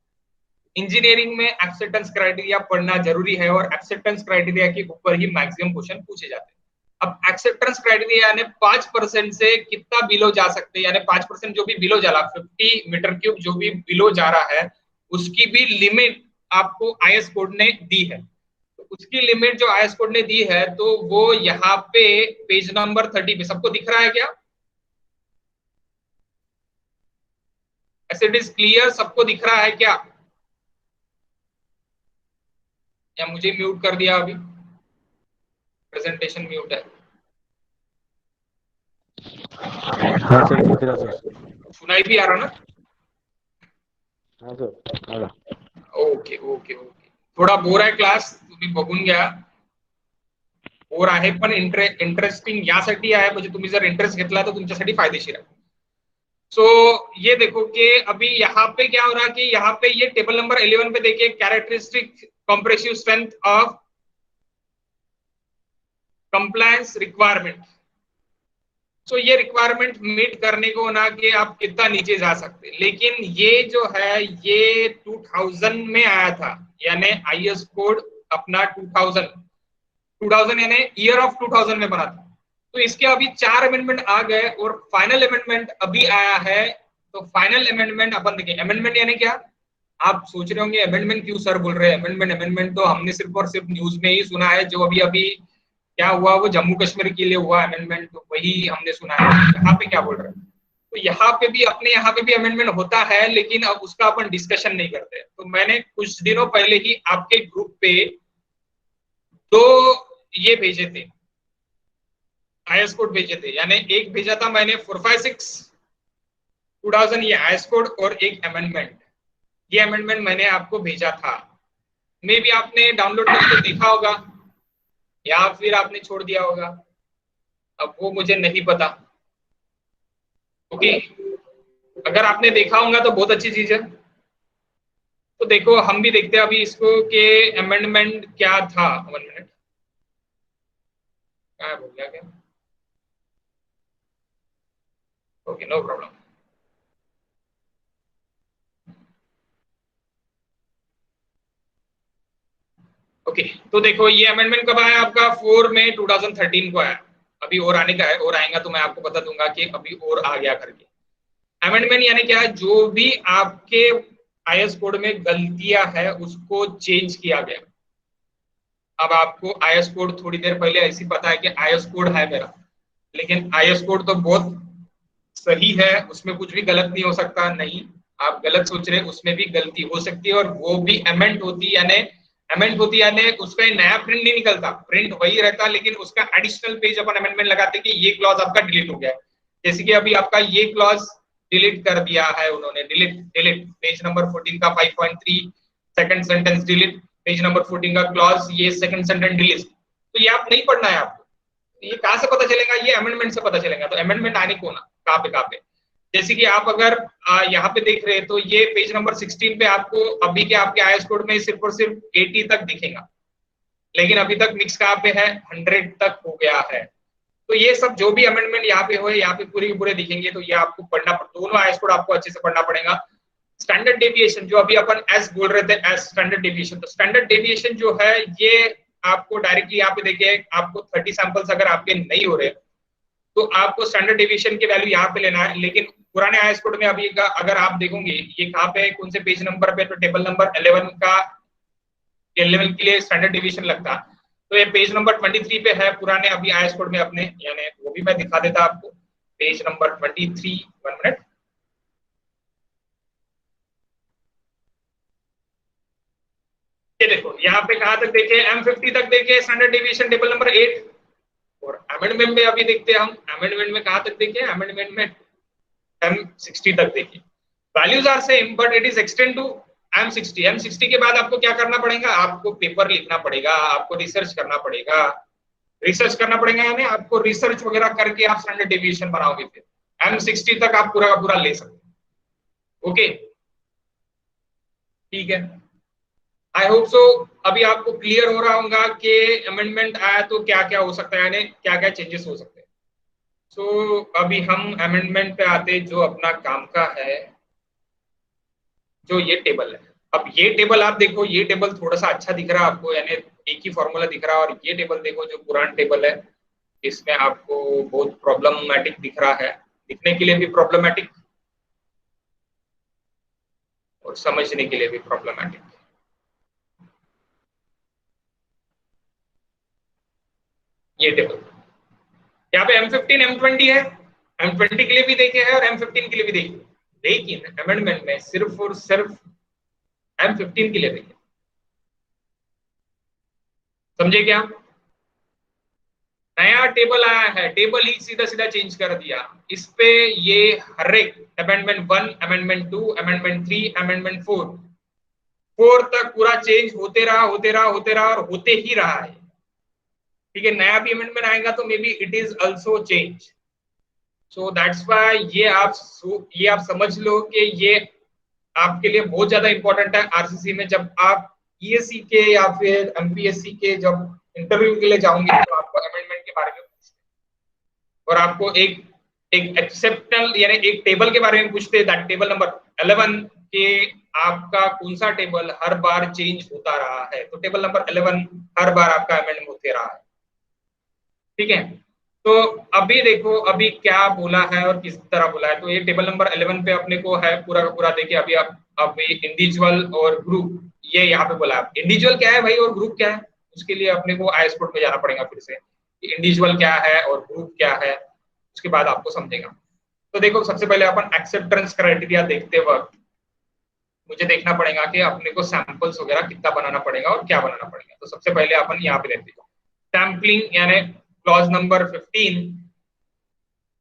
इंजीनियरिंग में एक्सेप्टेंस क्राइटेरिया पढ़ना जरूरी है और एक्सेप्टेंस क्राइटेरिया के ऊपर ही मैक्सिमम क्वेश्चन पूछे जाते हैं। अब एक्सेप्टेंस क्राइटेरिया यानी 5% से कितना बिलो जा सकते हैं, यानी 5% जो भी बिलो जा रहा, 50 मीटर क्यूब जो भी बिलो जा रहा है उसकी भी लिमिट आपको IS कोड ने दी है। तो उसकी लिमिट जो IS कोड ने दी है तो वो यहाँ पे पेज नंबर 30 पे सबको दिख रहा है क्या? ऐसे इट इज क्लियर, सबको दिख रहा है क्या? या मुझे म्यूट कर दिया अभी, प्रेजेंटेशन म्यूट है। हाँ सर दिख रहा सर। सुनाई भी आ रहा ना? हाँ सर आ रहा। ओके ओके ओके, थोडा बोर आहे क्लास, तुम्ही बघून घ्या। बोर आहे पण इंटरेस्टिंग यासाठी आहे, म्हणजे तुम्ही जर इंटरेस्ट घेतला तर तुमच्यासाठी फायदेशीर आहे। सो ये देखो कि अभी यहाँ पे क्या हो रहा है कि यहाँ पे ये टेबल नंबर 11 पे देखिए, characteristic compressive strength of compliance requirement. So ये रिक्वायरमेंट मीट करने को ना कि आप कितना नीचे जा सकते, लेकिन ये जो है ये 2000 में आया था, यानी IS कोड अपना 2000 यानी ईयर ऑफ 2000 में बना था। तो इसके अभी 4 अमेंडमेंट आ गए और फाइनल अमेंडमेंट अभी आया है। तो फाइनल अमेंडमेंट अपन देखें, अमेंडमेंट यानी क्या? आप सोच रहे होंगे अमेंडमेंट क्यों सर बोल रहे हैं, अमेंडमेंट तो हमने सिर्फ और सिर्फ न्यूज में ही सुना है, जो अभी क्या हुआ वो जम्मू कश्मीर के लिए हुआ अमेंडमेंट, तो वही हमने सुना है। यहाँ पे क्या बोल रहे हैं? तो यहाँ पे भी अपने यहाँ पे भी अमेंडमेंट होता है, लेकिन अब उसका अपन डिस्कशन नहीं करते। तो मैंने कुछ दिनों पहले ही आपके ग्रुप पे 2 ये भेजे थे, IS कोड भेजे थे, यानी एक भेजा था मैंने 456 2000 ये IS कोड, और एक अमेंडमेंट, ये अमेंडमेंट मैंने आपको भेजा था। मे भी आपने डाउनलोड करके देखा होगा या फिर आपने छोड़ दिया होगा, अब वो मुझे नहीं पता। ओके, अगर आपने देखा होगा तो बहुत अच्छी चीज है। तो देखो हम भी देखते हैं अभी इसको कि अमेंडमेंट क्या था। 1 मिनट, क्या बोल गया क्या? Okay no problem. ओके तो देखो ये अमेंडमेंट कब आया आपका? 4 मई 2013 को आया। अभी और आने का है, और आएगा तो मैं आपको बता दूंगा कि अभी और आ गया करके। अमेंडमेंट यानी क्या है? जो भी आपके IS कोड में गलतियां है उसको चेंज किया गया। अब आपको IS कोड थोड़ी देर पहले ऐसी पता है कि IS कोड है मेरा, लेकिन IS कोड तो बहुत सही है, उसमें कुछ भी गलत नहीं हो सकता। नहीं, आप गलत सोच रहे, उसमें भी गलती हो सकती है, और वो भी अमेंड होती यानी उसका नया प्रिंट नहीं निकलता, प्रिंट वही रहता, लेकिन उसका एडिशनल पेज अपन अमेंडमेंट लगाते कि ये क्लॉज आपका डिलीट हो गया है। जैसे कि अभी आपका ये क्लॉज डिलीट कर दिया है उन्होंने, डिलीट पेज नंबर 14 का 5.3 second sentence delete, page number 14 का क्लॉज ये सेकंड सेंटेंस डिलीट। तो ये आप नहीं पढ़ना है आपको। ये कहां से पता चलेगा? ये अमेंडमेंट से पता चलेगा। तो अमेंडमेंट आने को ना कहां पे जैसे कि आप अगर यहाँ पे देख रहे हैं तो ये पेज नंबर 16 पे आपको अभी के आपके IS कोड में सिर्फ और सिर्फ 80 तक दिखेगा, लेकिन अभी तक मिक्स कहाँ पे है? 100 तक हो गया है। तो ये सब जो भी अमेंडमेंट यहाँ पे हुए यहाँ पे पूरे के पूरे दिखेंगे। तो ये आपको पढ़ना, दोनों IS कोड आपको अच्छे से पढ़ना पड़ेगा। स्टैंडर्ड डेविएशन जो अभी अपन एस बोल रहे थे, एस स्टैंडर्ड डेविएशन, तो स्टैंडर्ड डेविएशन जो है ये आपको डायरेक्टली यहाँ पे देखिए, आपको 30 सैंपल्स अगर आपके नहीं हो रहे तो आपको स्टैंडर्ड डेविएशन की वैल्यू यहाँ पे लेना है। लेकिन पुराने आईएस कोड में अभी अगर आप देखोगे ये कहाँ पे कौन से पेज नंबर पे, तो टेबल नंबर 11 का 11 के लिए स्टैंडर्ड डेविएशन लगता, तो ये पेज नंबर 23 पे है पुराने अभी आईएस कोड में अपने, यानी वो भी मैं दिखा देता आपको। Page number 23, 1 minute. ये देखो यहाँ पे कहाँ तक देखे, M50 तक देखे स्टैंडर्ड डेविएशन टेबल नंबर 8। और अमेंडमेंट में अभी देखते हैं हम, अमेंडमेंट में कहाँ तक देखे, अमेंडमेंट में M60 तक देखे। Values are same but it is extend to M60। M60 के बाद आपको क्या करना पड़ेगा, आपको पेपर लिखना पड़ेगा, आपको रिसर्च करना पड़ेगा। रिसर्च करना पड़ेगा यानी आपको रिसर्च वगैरह करके आप स्टैंडर्ड डेविएशन बनाओगे। फिर M60 तक आप पूरा का पूरा ले सकते हैं। ओके, ठीक है, आई होप सो अभी आपको क्लियर हो रहा होगा कि अमेंडमेंट आया तो क्या क्या हो सकता है, यानी क्या क्या चेंजेस हो सकते हैं। सो अभी हम अमेंडमेंट पे आते जो अपना काम का है, जो ये टेबल है। अब ये टेबल आप देखो, ये टेबल थोड़ा सा अच्छा दिख रहा है आपको, यानी एक ही फॉर्मूला दिख रहा है। और ये टेबल देखो जो पुराना टेबल है, इसमें आपको बहुत प्रॉब्लमेटिक दिख रहा है, दिखने के लिए भी प्रॉब्लमेटिक और समझने के लिए भी प्रॉब्लमेटिक। ये टेबल यहाँ पे M15 M20 है, M20 के लिए भी देखे है और M15 के लिए भी देखे, लेकिन अमेंडमेंट में सिर्फ और सिर्फ M15 के लिए देखे। समझे क्या? नया टेबल आया है, टेबल ही सीधा सीधा चेंज कर दिया। इस पे ये हर एक अमेंडमेंट 1, अमेंडमेंट 2, अमेंडमेंट 3, अमेंडमेंट 4 तक पूरा चेंज होते रहा और होते ही रहा है। ठीक है, नया भी अमेंडमेंट आएगा तो may be it is also change. So that's why ये आप समझ लो कि ये आपके लिए बहुत ज्यादा इंपॉर्टेंट है आरसीसी में। जब आप ईएससी के या फिर एमपीएससी के जब इंटरव्यू के लिए जाओगे तो आपको अमेंडमेंट के बारे में पूछते और आपको एक एक्सेप्शनल यानी एक टेबल के बारे में पूछते हैं, दैट टेबल नंबर 11 के आपका कौन सा टेबल हर बार चेंज होता रहा है। तो टेबल नंबर 11 हर बार आपका अमेंड होते रहा है। ठीक है, तो अभी देखो अभी क्या बोला है और किस तरह बोला है। तो ये टेबल नंबर 11 पे अपने को है पूरा का पूरा। देखिए अभी अब इंडिविजुअल और ग्रुप ये यहाँ पे बोला है। इंडिविजुअल क्या है भाई और ग्रुप क्या है, उसके लिए अपने को आईएस कोड में जाना पड़ेगा फिर से, इंडिविजुअल क्या है और ग्रुप क्या है, उसके बाद आपको समझेगा। तो देखो सबसे पहले अपन एक्सेप्टेंस क्राइटेरिया देखते वक्त मुझे देखना पड़ेगा कि अपने को सैंपल्स वगैरह कितना बनाना पड़ेगा और क्या बनाना पड़ेगा। तो सबसे पहले अपन यहाँ पे लेते हैं सैम्पलिंग यानी क्लॉज नंबर 15।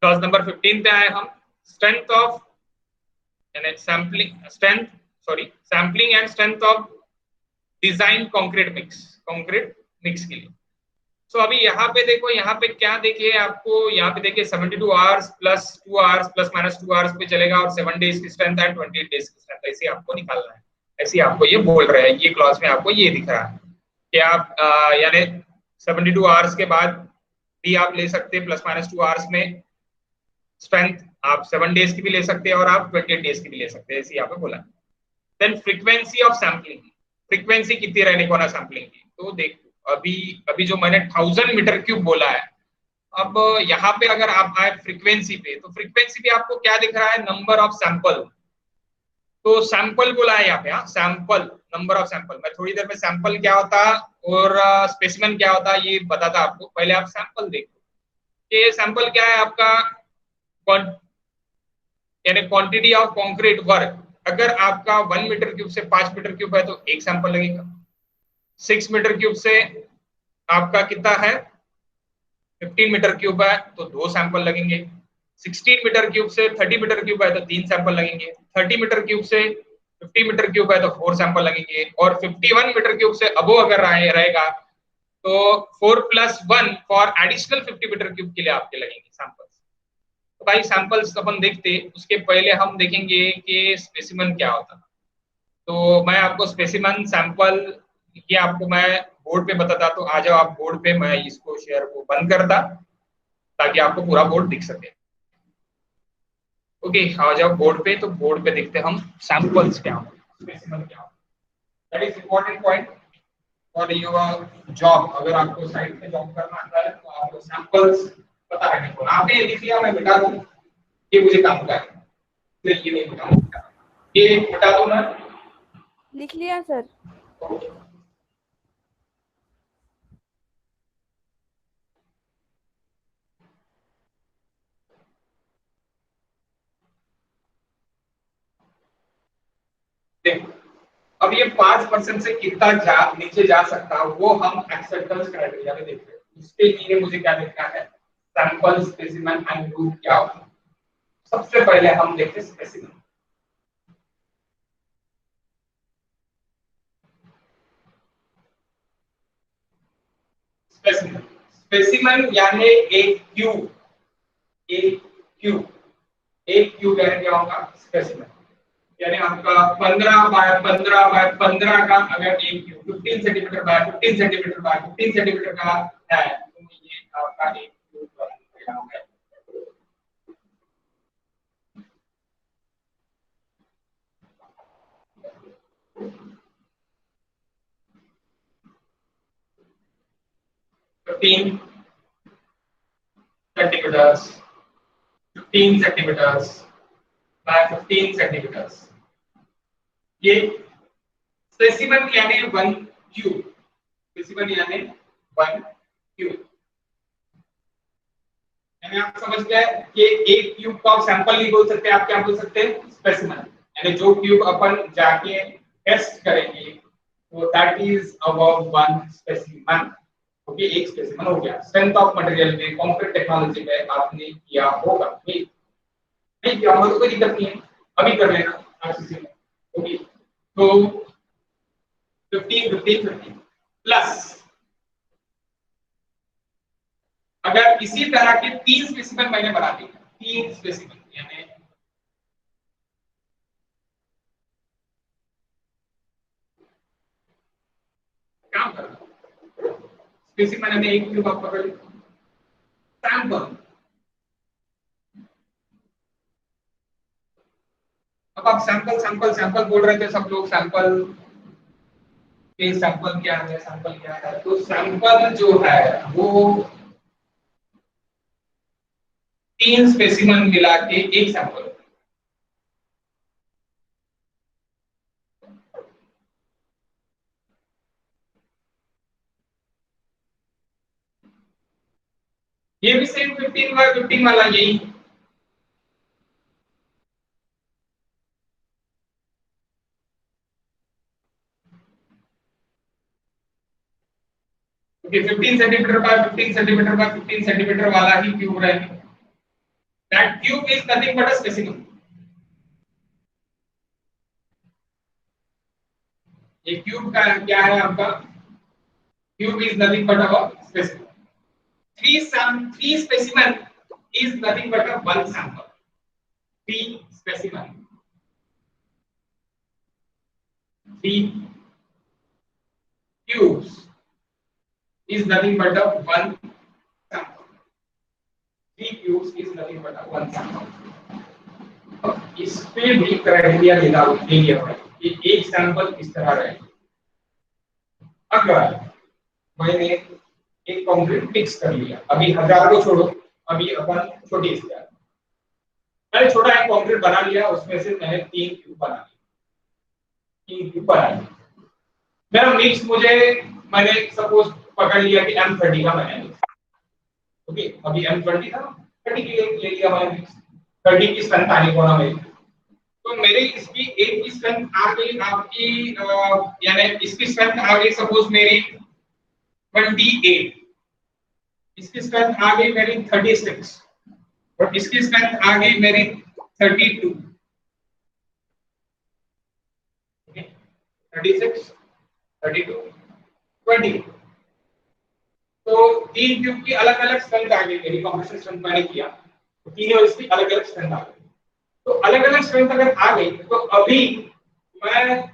क्लॉज नंबर 15 पे आए हम, स्ट्रेंथ ऑफ यानी sampling and strength of design concrete mix के लिए। सो अभी यहाँ पे देखो, यहाँ पे क्या देखिए आपको, यहाँ पे देखिए 72 hours plus 2 hours plus minus 2 hours पे चलेगा और 7 डेज की स्ट्रेंथ एंड 28 डेज की स्ट्रेंथ ऐसे आपको निकालना है। ऐसे आपको ये बोल रहे हैं, ये क्लॉज में आपको ये दिख रहा है कि आप यानी 72 आवर्स के बाद भी आप ले सकते हैं, प्लस माइनस 2 आवर्स में स्ट्रेंथ आप 7 डेज की भी ले सकते हैं और आप 28 डेज की भी ले सकते हैं, ऐसे यहाँ पे बोला। Then frequency of sampling, frequency कितनी रहने को ना सैम्पलिंग की। तो देखो अभी जो मैंने 1000 मीटर क्यूब बोला है, अब यहाँ पे अगर आप आए फ्रीक्वेंसी पे, तो फ्रीक्वेंसी पे आपको क्या दिख रहा है, नंबर ऑफ सैंपल। तो सैंपल बोला है यहाँ पे, हाँ सैंपल, नंबर ऑफ सैंपल। मैं थोड़ी देर में सैंपल क्या होता और स्पेसिमेन क्या होता ये बताता आपको, पहले आप सैंपल देखो। ये सैंपल क्या है आपका, यानी क्वांटिटी ऑफ कंक्रीट वर्क। अगर आपका 1 मीटर क्यूब से 5 मीटर क्यूब है तो एक सैंपल लगेगा, 6 मीटर क्यूब से आपका कितना है 15 मीटर क्यूब है तो 2 सैंपल लगेंगे, 16 मीटर क्यूब से 30 मीटर क्यूब है तो 3 सैंपल लगेंगे, 30 मीटर क्यूब से 50 मीटर क्यूब है तो 4 सैंपल लगेंगे, और 51 मीटर क्यूब से अबो अगर रहेगा तो 4 + 1 फॉर एडिशनल 50 मीटर क्यूब के लिए आपके लगेंगे सैंपल्स। तो भाई सैंपल्स अपन देखते, उसके पहले हम देखेंगे कि स्पेसिमेन क्या होता है। तो मैं आपको स्पेसिमेन सैंपल ये आपको मैं बोर्ड पे बताता, तो आ जाओ आप बोर्ड पे, मैं इसको शेयर को बंद करता ताकि आपको पूरा बोर्ड दिख सके। ओके आ जाओ बोर्ड पे, तो बोर्ड पे देखते हम सैंपल्स क्या होते हैं, स्पेसिमेन क्या होता है। That is important point for your job. अगर आपको साइट पे जॉब करना है तो आपको सैंपल्स पता है नहीं, आपने ये लिख लिया, मैं मिटा दूं, ये मुझे काम का है, फिर ये नहीं मिटाऊंगा, ये मिटा दूं मैं। लिख लिया सर। देखो अब ये 5% से कितना नीचे जा सकता है वो हम एक्सेप्टेंस क्राइटेरिया में देख रहे हैं। इसके लिए मुझे क्या लिखना है, सैंपल स्पेसिमेन एंड ग्रुप क्या होगा। सबसे पहले हम देखते हैं स्पेसिमेन। स्पेसिमेन स्पेसिमेन यानी एक क्यूब, एक क्यूब, एक क्यूब यानी क्या होगा, स्पेसिमेन। यानी आपका 15 बाय 15 बाय 15 का अगर एक cube 15 centimetre bye 15 centimetre bye 15 centimetre का है तो ये आपका एक क्यूब बन गया है। Fifteen centimeters, 15 centimeters by 15 centimeters. ये स्पेसिमेन यानी 1 क्यूब, स्पेसिमेन यानी 1 क्यूब। यानी आप समझ गए कि एक क्यूब को आप सैंपल नहीं बोल सकते, आप क्या बोल सकते हैं, स्पेसिमेन। यानी जो क्यूब अपन जाके टेस्ट करेंगे वो that is about 1 specimen. Okay, एक स्पेसिमेन हो गया। स्ट्रेंथ ऑफ मटेरियल में, कंक्रीट टेक्नोलॉजी में आपने किया होगा, नहीं किया होगा तो कोई दिक्कत नहीं है, अभी कर लेना आरसीसी में। ओके, तो 15 15 15 प्लस अगर इसी तरह के 3 स्पेसिमेन मैंने बना दिए, 3 स्पेसिमेन यानी काम करना, स्पेसिमेन में एक क्यूब आप पकड़ लो, सैंपल। अब आप सैंपल सैंपल सैंपल बोल रहे थे सब लोग, सैंपल के सैंपल क्या है, सैंपल क्या है, तो सैंपल जो है वो 3 स्पेसिमेन मिला के एक सैंपल। ये भी सेम 15 बाय 15 वाला यही। Okay, 15 centimetre bye 15 centimetre bye 15 centimetre वाला ही क्यूब रहेगा। That cube is nothing but a specimen. ये क्यूब का क्या है आपका, cube is nothing but a specimen. 3 specimen is nothing but a one sample. 3 specimen, 3 cubes is nothing but a one sample. 3 cubes is nothing but a one sample. इस पे भी criteria ले लिया है कि एक सैंपल इस तरह रहे। अगर मैंने एक कंक्रीट फिक्स कर लिया, अभी 1000 को छोड़ो, अभी अपन छोटी स्केल, मैंने छोटा एक कंक्रीट बना लिया, उसमें से मैंने 3 क्यूब बना लिए, 3 क्यूब बना लिए। मेरा मिक्स मैंने सपोज पकड़ लिया कि M30 का मैंने मिक्स, ओके, अभी M20 था, 30 के ले लिया मैंने मिक्स, 30 की स्ट्रेंथ आनी होना मेरी, तो मेरी इसकी एक की स्ट्रेंथ आ गई आपकी, यानी इसकी स्ट्रेंथ आ गई सपोज मेरी 28, इसकी स्ट्रेंथ आ गई मेरी 36 और इसकी स्ट्रेंथ आ गई मेरी 32, 36 32 20। तो 3 क्यूब की अलग अलग स्ट्रेंथ आ गई मेरी, कंप्रेशन स्ट्रेंथ मैंने किया तो तीनों इसकी अलग अलग स्ट्रेंथ आ गई। तो अलग अलग स्ट्रेंथ अगर आ गई तो अभी मैं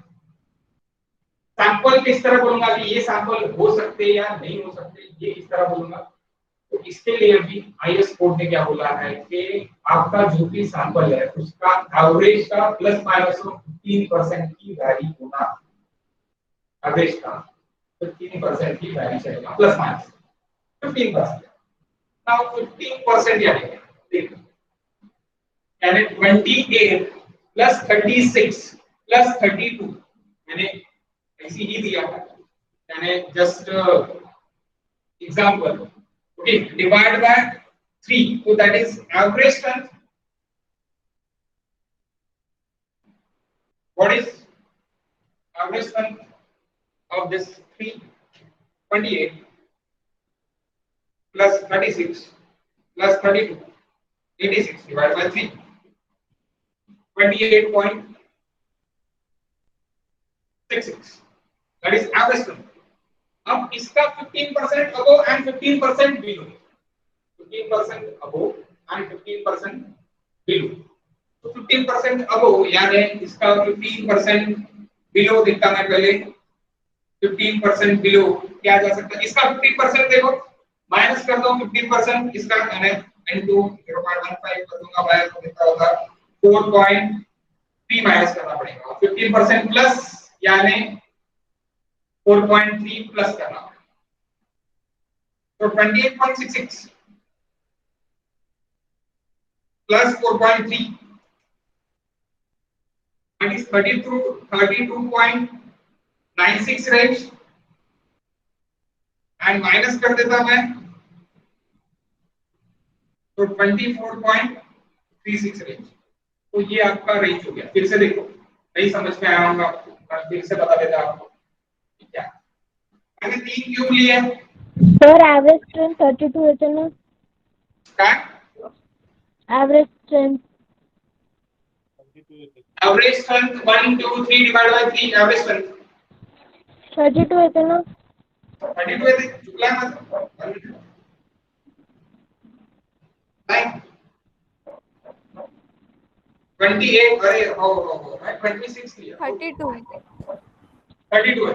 सैंपल किस तरह बोलूंगा कि ये सैंपल हो सकते हैं या नहीं हो सकते, ये किस तरह बोलूंगा। तो इसके लिए भी आईएस कोड ने क्या बोला है कि आपका जो भी सैंपल है उसका एवरेज का प्लस माइनस 15% की वैरी होना, एवरेज का 15% की वैरी चलेगा, प्लस माइनस 15%। नाउ 15% यानी देखो यानी 28 प्लस 36 प्लस 32 मैंने ऐसी ही दिया था यानी just example okay divide by 3 so that is average strength. What is average strength of this 3? 28 plus 36 plus 32 86 divided by 3 28.66 that is average strength. अब इसका 15% above and 15% below 15% above and 15% below तो 15% above यानी इसका 15% below देखता मैं पहले 15% below क्या जा सकता है इसका 15% देखो माइनस कर दो 15% इसका यानी into 0.15 कर दूंगा बाय तो कितना होगा 4.3 माइनस करना पड़ेगा 15% प्लस यानी 4.3 प्लस करना तो 28.66 plus 4.3 that is 32.96 range and minus कर देता मैं तो 24.36 रेंज तो ये आपका रेंज हो गया फिर से देखो नहीं समझ में आया होगा मैं फिर से बता देता आपको क्या मैंने 3 क्यूब लिए सर एवरेज स्ट्रेंथ 32 है ना क्या average strength average strength 1 2 3 divided by 3 average strength 32 है ना 32 है चुगला मत नहीं 28 अरे हो मैं 26 लिया 32 32 है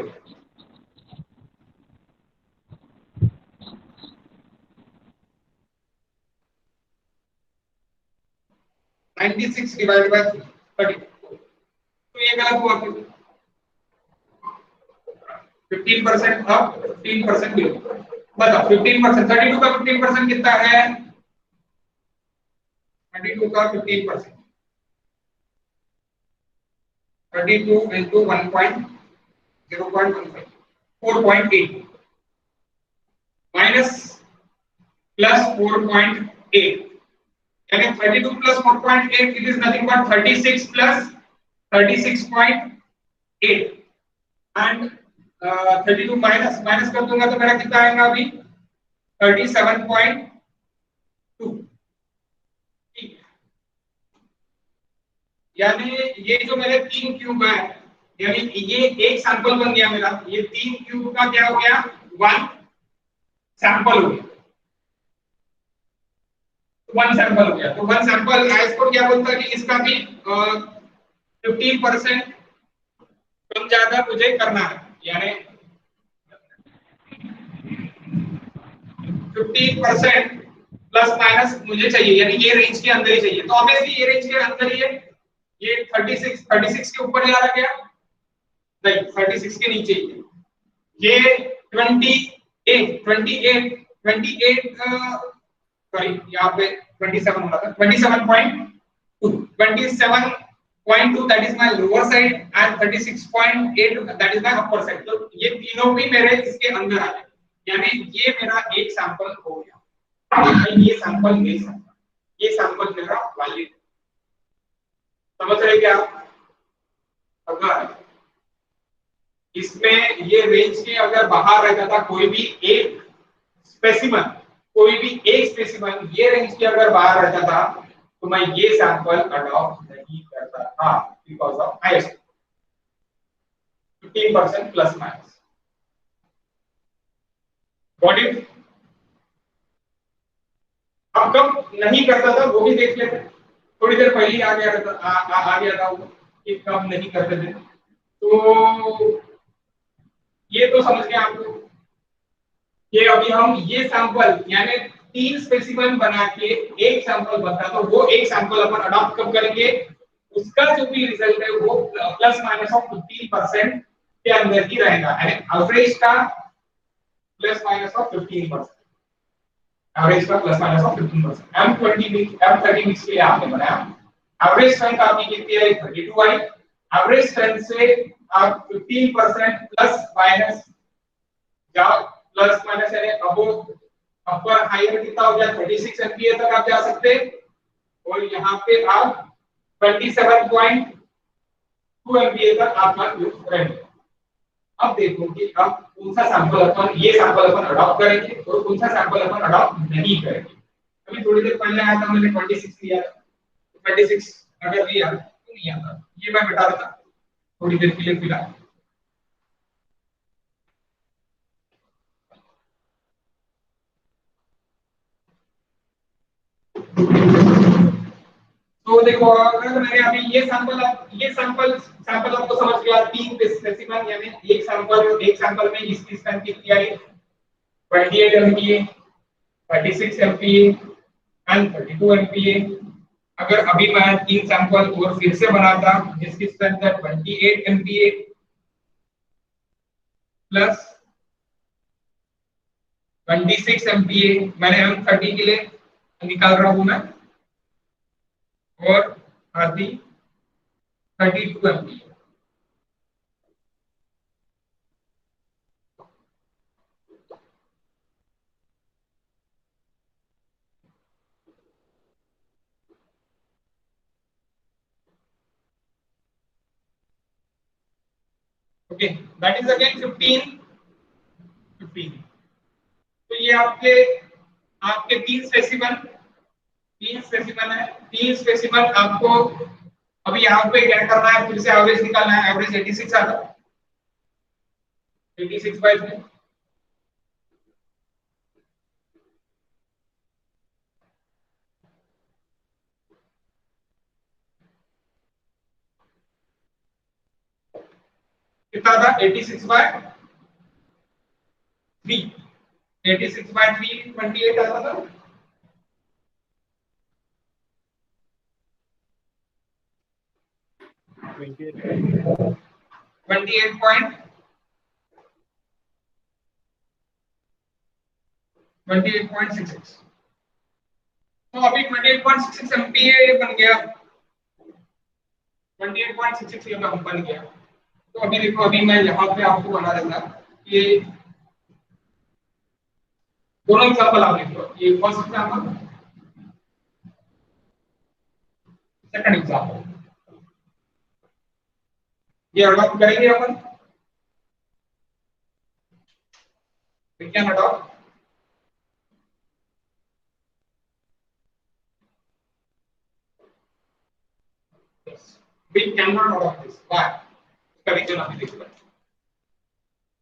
$96 divided by 30 तो ये गलत हुआ फिर 15% अप 15% बिलो बताओ 15% 32 का 15% कितना है 32 का 15% 32 into 1.0.15 4.8 minus plus 4.8 यानी 32 plus 4.8 it is nothing but 36 plus 36.8 and 32 minus कर दूंगा तो मेरा कितना आएगा अभी 37.2 यानी ये जो मेरे 3 क्यूब है यानी ये एक सैंपल बन गया मेरा ये 3 क्यूब का क्या हो गया 1 सैंपल हो गया 1 सैंपल हो गया तो 1 सैंपल इसको क्या बोलता है कि इसका भी 15% कम ज्यादा मुझे करना है यानी 15% प्लस माइनस मुझे चाहिए यानी ये रेंज के अंदर ही चाहिए तो ऑब्वियसली ये रेंज के अंदर ही है ये 36 के ऊपर जा रहा क्या नहीं 36 के नीचे ही है ये 28 सॉरी यहाँ पे 27 होना था 27.2 that is my lower side and 36.8 that is my upper side तो ये तीनों भी मेरे इसके अंदर आ गए यानी ये मेरा एक सैंपल हो गया ये सैंपल ले सकता ये सैंपल मेरा वैलिड समझ रहे क्या अगर इसमें ये रेंज के अगर बाहर रहता था कोई भी एक स्पेसिमन ये रेंज के अगर बाहर रहता था तो मैं ये सैंपल अडॉप्ट नहीं करता था because of highest 15% plus minus what if अब कब नहीं करता था वो भी देख लेते थोड़ी देर पहले आ गया था कि कब नहीं करते थे तो ये तो समझ गए आपको ये अभी हम ये सैंपल यानी 3 स्पेसिमेन बना के एक सैंपल बनता तो वो एक सैंपल अपन अडॉप्ट कब करेंगे उसका जो भी रिजल्ट है वो प्लस माइनस ऑफ 15% के अंदर ही रहेगा यानी एवरेज का प्लस माइनस ऑफ 15% एवरेज का plus minus of 15%। M30 mix के लिए आपने बनाया, एवरेज स्ट्रेंथ आपकी कितनी है 32 आई, एवरेज स्ट्रेंथ से आप 15% प्लस माइनस या प्लस माइनस यानी अपर हायर कितना हो गया 36 एमपीए तक आप जा सकते हैं, और यहाँ पे आप 27.2 एमपीए तक आपका यूज करेंगे। अब देखो कि अब कौन सा सैंपल अपन ये सैंपल अपन अडॉप्ट करेंगे और कौन सा सैंपल अपन अडॉप्ट नहीं करेंगे। अभी थोड़ी देर पहले आया था मैंने 26 लिया, 26 अगर लिया तो नहीं आता, ये मैं बता देता थोड़ी देर के लिए फिलहाल। तो देखो अगर मैंने अभी ये सैंपल आपको समझ गया, तीन स्पेसिमेन यानी एक सैंपल में इसकी स्ट्रेंथ कितनी आई 28 एमपीए, 36 एमपीए एंड 32 एमपीए। अगर अभी मैं तीन सैंपल और फिर से बनाता जिसकी स्ट्रेंथ है 28 एमपीए प्लस 26 एमपीए, मैंने M30 के लिए निकाल रहा हूं मैं, और आदि 32 MPa. Okay, that is again 15। तो ये आपके तीन स्पेसिमेन है, तीन स्पेसिमेन आपको अभी यहाँ पे क्या करना है, फिर से एवरेज निकालना है। एवरेज 86 आता है, 86/3 कितना था 86/3, 86/3 28 आता था। 28.66। तो अभी 28.66 एमपीए बन गया, 28.66 ये बन गया। तो अभी देखो, अभी मैं यहाँ पे आपको बना देता कि दोनों एग्जांपल आप लिख लो, ये फर्स्ट एग्जांपल, सेकंड एग्जांपल, ये अडॉप्ट करेंगे अपन, we can adopt this, we cannot adopt this, why? इसका रीजन अभी देखो।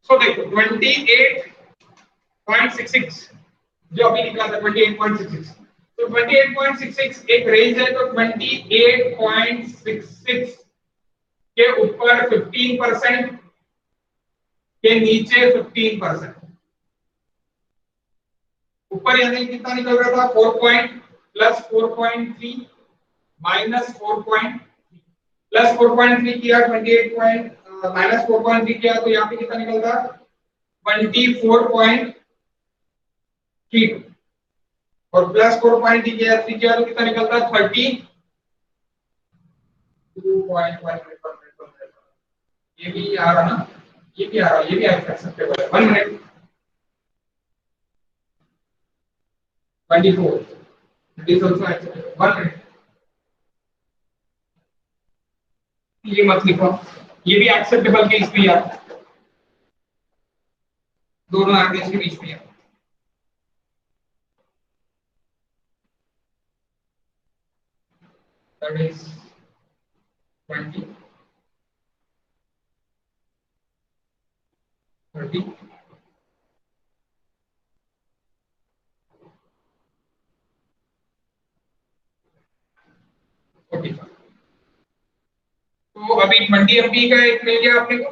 सो देखो 28.66 जो अभी निकला था 28.66, तो 28.66 एक रेंज है, तो 28.66 के ऊपर 15%, के नीचे 15%। ऊपर यानी कितना निकल रहा था 4 प्लस 4.3 माइनस 4.3 प्लस 4.3 किया 28 माइनस 4.3 किया, तो यहाँ पे कितना निकलता 24.32, और प्लस 4.3 किया तो कितना निकलता 32.1। ये भी आ रहा ना, ये भी आ रहा, ये भी एक्सेप्टेबल है। 1 minute 24 it is also acceptable। 1 minute, ये मत लिखो, ये भी एक्सेप्टेबल के इसमें यार, दोनों एवरेज के बीच में यार। That is 20 30 45। तो अभी 20 एमपी का एक मिल गया आपने को,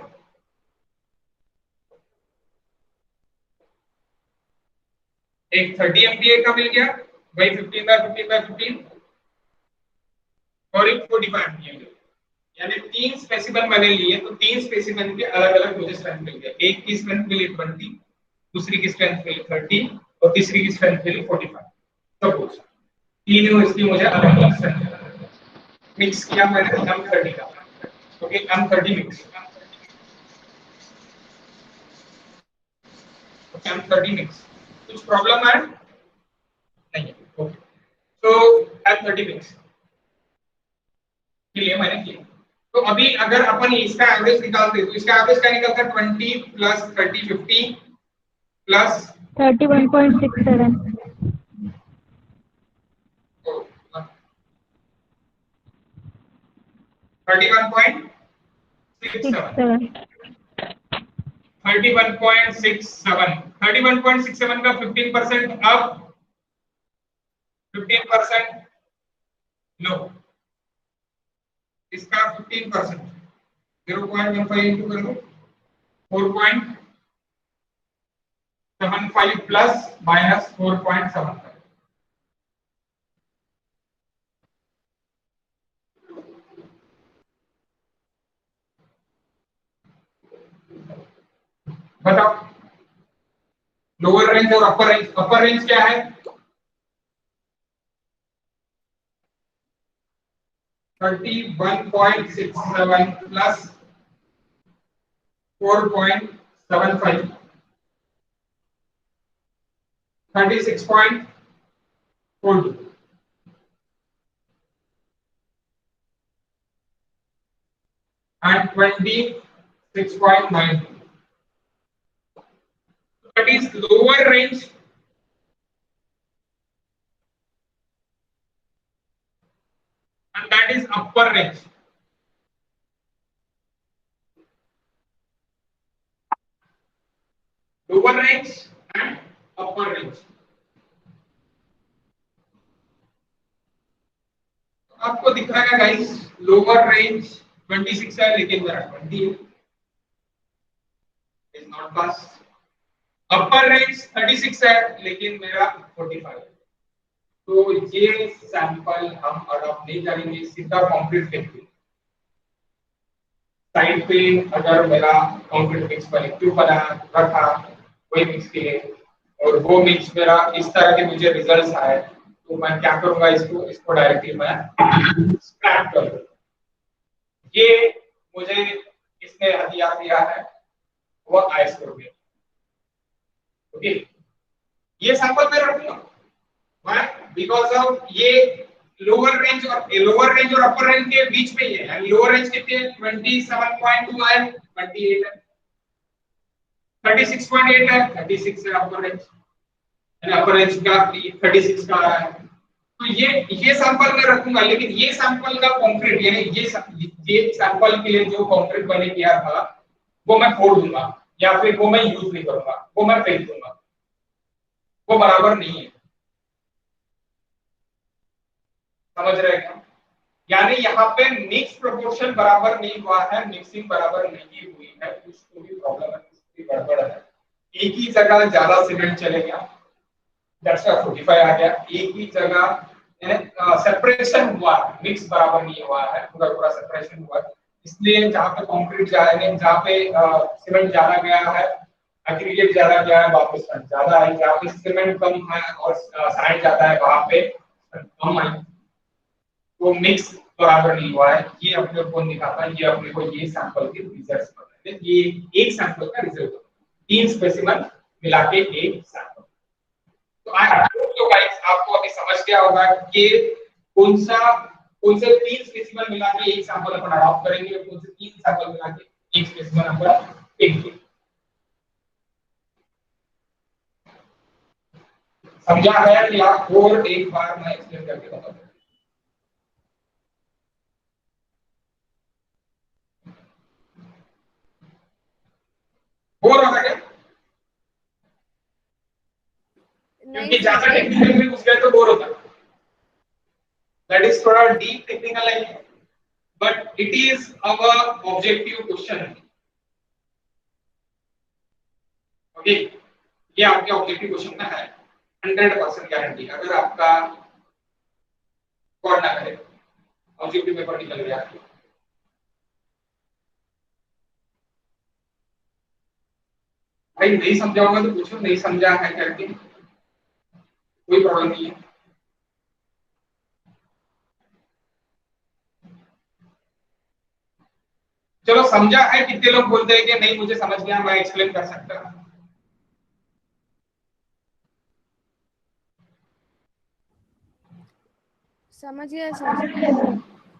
एक 30 एमपी का मिल गया, वही 15/15/15, और एक 45 एमपी। यानी तीन स्पेसिमेन मैंने लिए, तो तीन स्पेसिमेन के अलग अलग मुझे स्ट्रेंथ मिल गया। एक की स्ट्रेंथ मिली 20, दूसरी की स्ट्रेंथ मिली 30, और तीसरी की स्ट्रेंथ मिली 45। सपोज तीनों इसकी मुझे अलग अलग स्ट्रेंथ मिक्स किया मैंने M30 का। Okay, M30 mix, M30 mix, कुछ प्रॉब्लम है नहीं है? ओके, तो M30 मिक्स के लिए मैंने किया। तो अभी अगर अपन इसका एवरेज निकालते तो इसका एवरेज क्या निकलता है? 20 प्लस 30 50 प्लस 31.67 31.67 31.67 का 15% अप, 15% लो, इसका 15% 0.15 इंटू कर दो 4.75 प्लस माइनस 4.75। बताओ लोअर रेंज और अपर रेंज क्या है? 31.67 plus 4.75 36.42 and 26.9. That is lower range and that is upper range. Lower range and upper range. आपको दिखाएगा गाइस लोअर रेंज 26 है लेकिन मेरा 20 है, is not pass. Upper range 36 है लेकिन मेरा 45 है। तो ये सैंपल हम अडॉप्ट नहीं करेंगे, सीधा कंक्रीट फेंकेंगे साइड पे। अगर मेरा कंक्रीट मिक्स पर क्यों बना रखा वही मिक्स के लिए और वो मिक्स मेरा इस तरह के मुझे रिजल्ट्स आए तो मैं क्या करूंगा, इसको डायरेक्टली मैं स्क्रैप कर दूंगा। ये मुझे इसने हथियार दिया है वो आइस करोगे। ओके, ये सैंपल मैं रखूंगा मैं बिकॉज ऑफ ये लोअर रेंज और अपर रेंज के बीच में ही है। लोअर रेंज कितने 27.2 है, 28 है, 36.8 है, 36 है अपर रेंज, यानी अपर रेंज का 36 का है। तो ये सैंपल मैं रखूंगा, लेकिन ये सैंपल का कंक्रीट यानी ये सैंपल के लिए जो कंक्रीट मैंने किया था वो मैं फोड़ दूंगा या फिर वो मैं यूज नहीं करूंगा, वो मैं फेंक दूंगा, वो बराबर नहीं है। समझ रहे हैं? यानी यहाँ पे मिक्स प्रोपोर्शन बराबर नहीं हुआ है, मिक्सिंग बराबर नहीं हुई है, कुछ तो भी प्रॉब्लम है, कुछ भी गड़बड़ है। एक ही जगह ज्यादा सीमेंट चले गया, दैट्स व्हाई 45 आ गया। एक ही जगह सेपरेशन हुआ, मिक्स बराबर नहीं हुआ है, पूरा सेपरेशन हुआ, इसलिए जहाँ पे कंक्रीट जहाँ पे सीमेंट ज्यादा गया है, एग्रीगेट ज्यादा गया है, वापस ज्यादा है। जहाँ पे सीमेंट कम है और साइड ज्यादा है वहां पे कम है, वो मिक्स बराबर नहीं हुआ है। ये अपने को दिखाता है, ये अपने को ये सैंपल के रिजल्ट्स बताते हैं। ये एक सैंपल का रिजल्ट, 3 स्पेसिमेन मिला के एक सैंपल। तो आई होप तो गाइस आपको अभी समझ गया होगा कि कौन से 3 स्पेसिमेन मिला के एक सैंपल अपन अडॉप्ट करेंगे और कौन से 3 सैंपल मिला के एक स्पेसिमेन अपन फेंकेंगे। समझा है कि आप और एक बार मैं एक्सप्लेन करके बताऊंगा। बोर हो गया? क्योंकि ज्यादा टेक्निकल में घुस गए तो बोर होता है। दैट इज थोड़ा डीप टेक्निकल है, but it is our objective question. Okay, ये आपके ऑब्जेक्टिव क्वेश्चन में है, 100% गारंटी। अगर आपका गॉड ना करे ऑब्जेक्टिव पेपर निकल गया, भाई नहीं समझाऊंगा तो पूछो नहीं समझा है करके, कोई प्रॉब्लम नहीं है। चलो समझा है? कितने लोग बोलते हैं कि नहीं मुझे समझ गया, मैं एक्सप्लेन कर सकता हूं? समझ गया सर।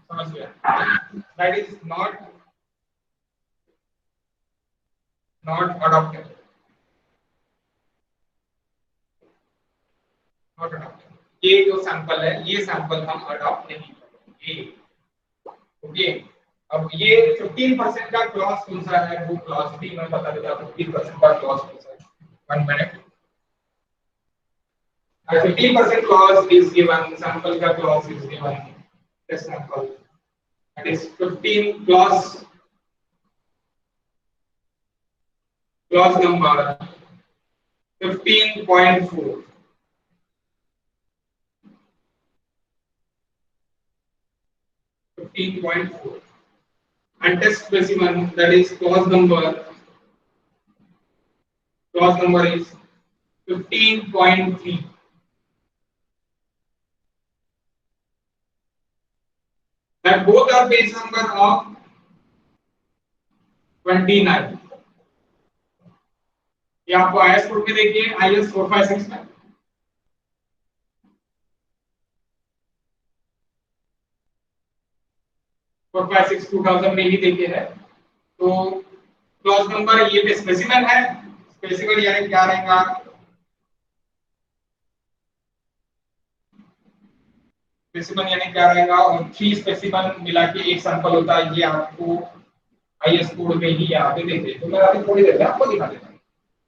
समझ गया? That is not adopted, not adopted. ये जो सैंपल है, ये सैंपल हम अडॉप्ट नहीं करेंगे। ओके, अब ये 15% का क्लॉज कौन सा है, वो क्लॉज भी मैं बता देता हूं। 15% का क्लॉज कौन सा है? 1 minute. 15% clause is given, sample ka clause is given. This sample, that is 15 clause number 15.4. 15.4 and test specimen, that is clause number is 15.3. that both are page number of 29. ये आपको आईएस कोड में देखिए, IS 456 में 456 2000 में ही देखे है। तो clause number ये पे स्पेसिमेन है, स्पेसिमेन यानी क्या रहेगा, स्पेसिमेन यानी क्या रहेगा, और 3 स्पेसिमेन मिला के एक सैंपल होता है। ये आपको आईएस कोड में ही यहाँ पे देते हैं। तो मैं अभी थोड़ी देर में आपको दिखा देता हूँ।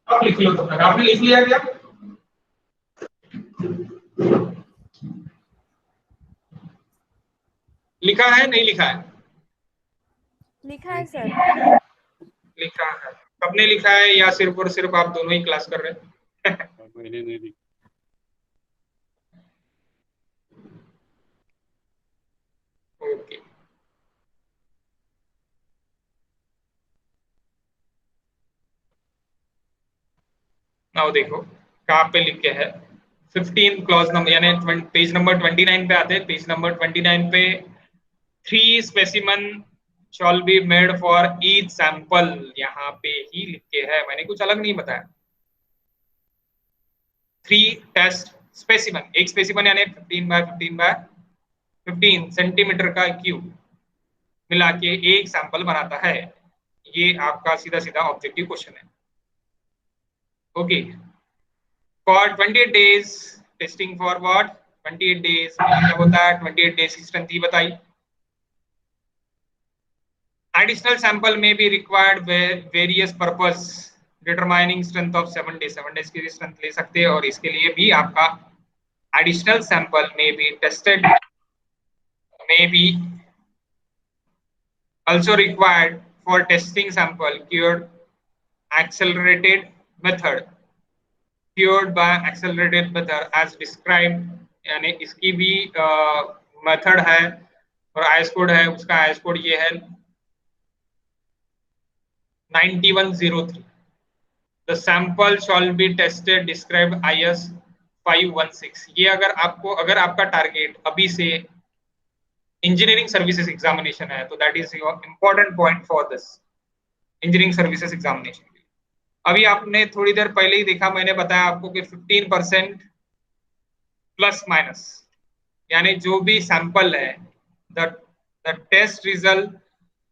अब लिख लो, तो आपने लिख लिया क्या? लिखा है नहीं लिखा है? लिखा है सर। लिखा है। सबने लिखा है या सिर्फ और सिर्फ आप दोनों ही क्लास कर रहे हैं? मैंने नहीं लिखा। ओके, नाउ देखो कहाँ पे लिख के है। 15 क्लॉज नंबर यानी पेज नंबर 29 पे आते हैं। पेज नंबर 29 पे 3 specimen shawl be made for each sample, यहाँ पे ही लिख के है, मैंने कुछ अलग नहीं बताया। 3 टेस्ट स्पेसिमन, एक स्पेसिमन यानी 15 बाय 15 बाय 15 सेंटीमीटर का क्यूब मिला के एक सैंपल बनाता है। ये आपका सीधा सीधा ऑब्जेक्टिव क्वेश्चन है। Okay, for 28 days testing for what, 28 days क्या होता है, 28 डेज की स्ट्रेंथ ही बताई। एडिशनल सैंपल में भी required various purpose determining strength of 7 days, 7 days की स्ट्रेंथ ले सकते हैं, और इसके लिए भी आपका एडिशनल सैंपल में भी टेस्टेड में भी also required for testing sample cured accelerated method, cured by accelerated method as described, यानी इसकी भी मेथड है और आईएस कोड है। उसका आईएस कोड ये है 9103। The sample shall be tested described IS 516। ये अगर आपका टारगेट अभी से इंजीनियरिंग सर्विसेज एग्जामिनेशन है तो that is your important point for this engineering services examination. अभी आपने थोड़ी देर पहले ही देखा, मैंने बताया आपको कि 15% प्लस माइनस, यानी जो भी सैंपल है, the test result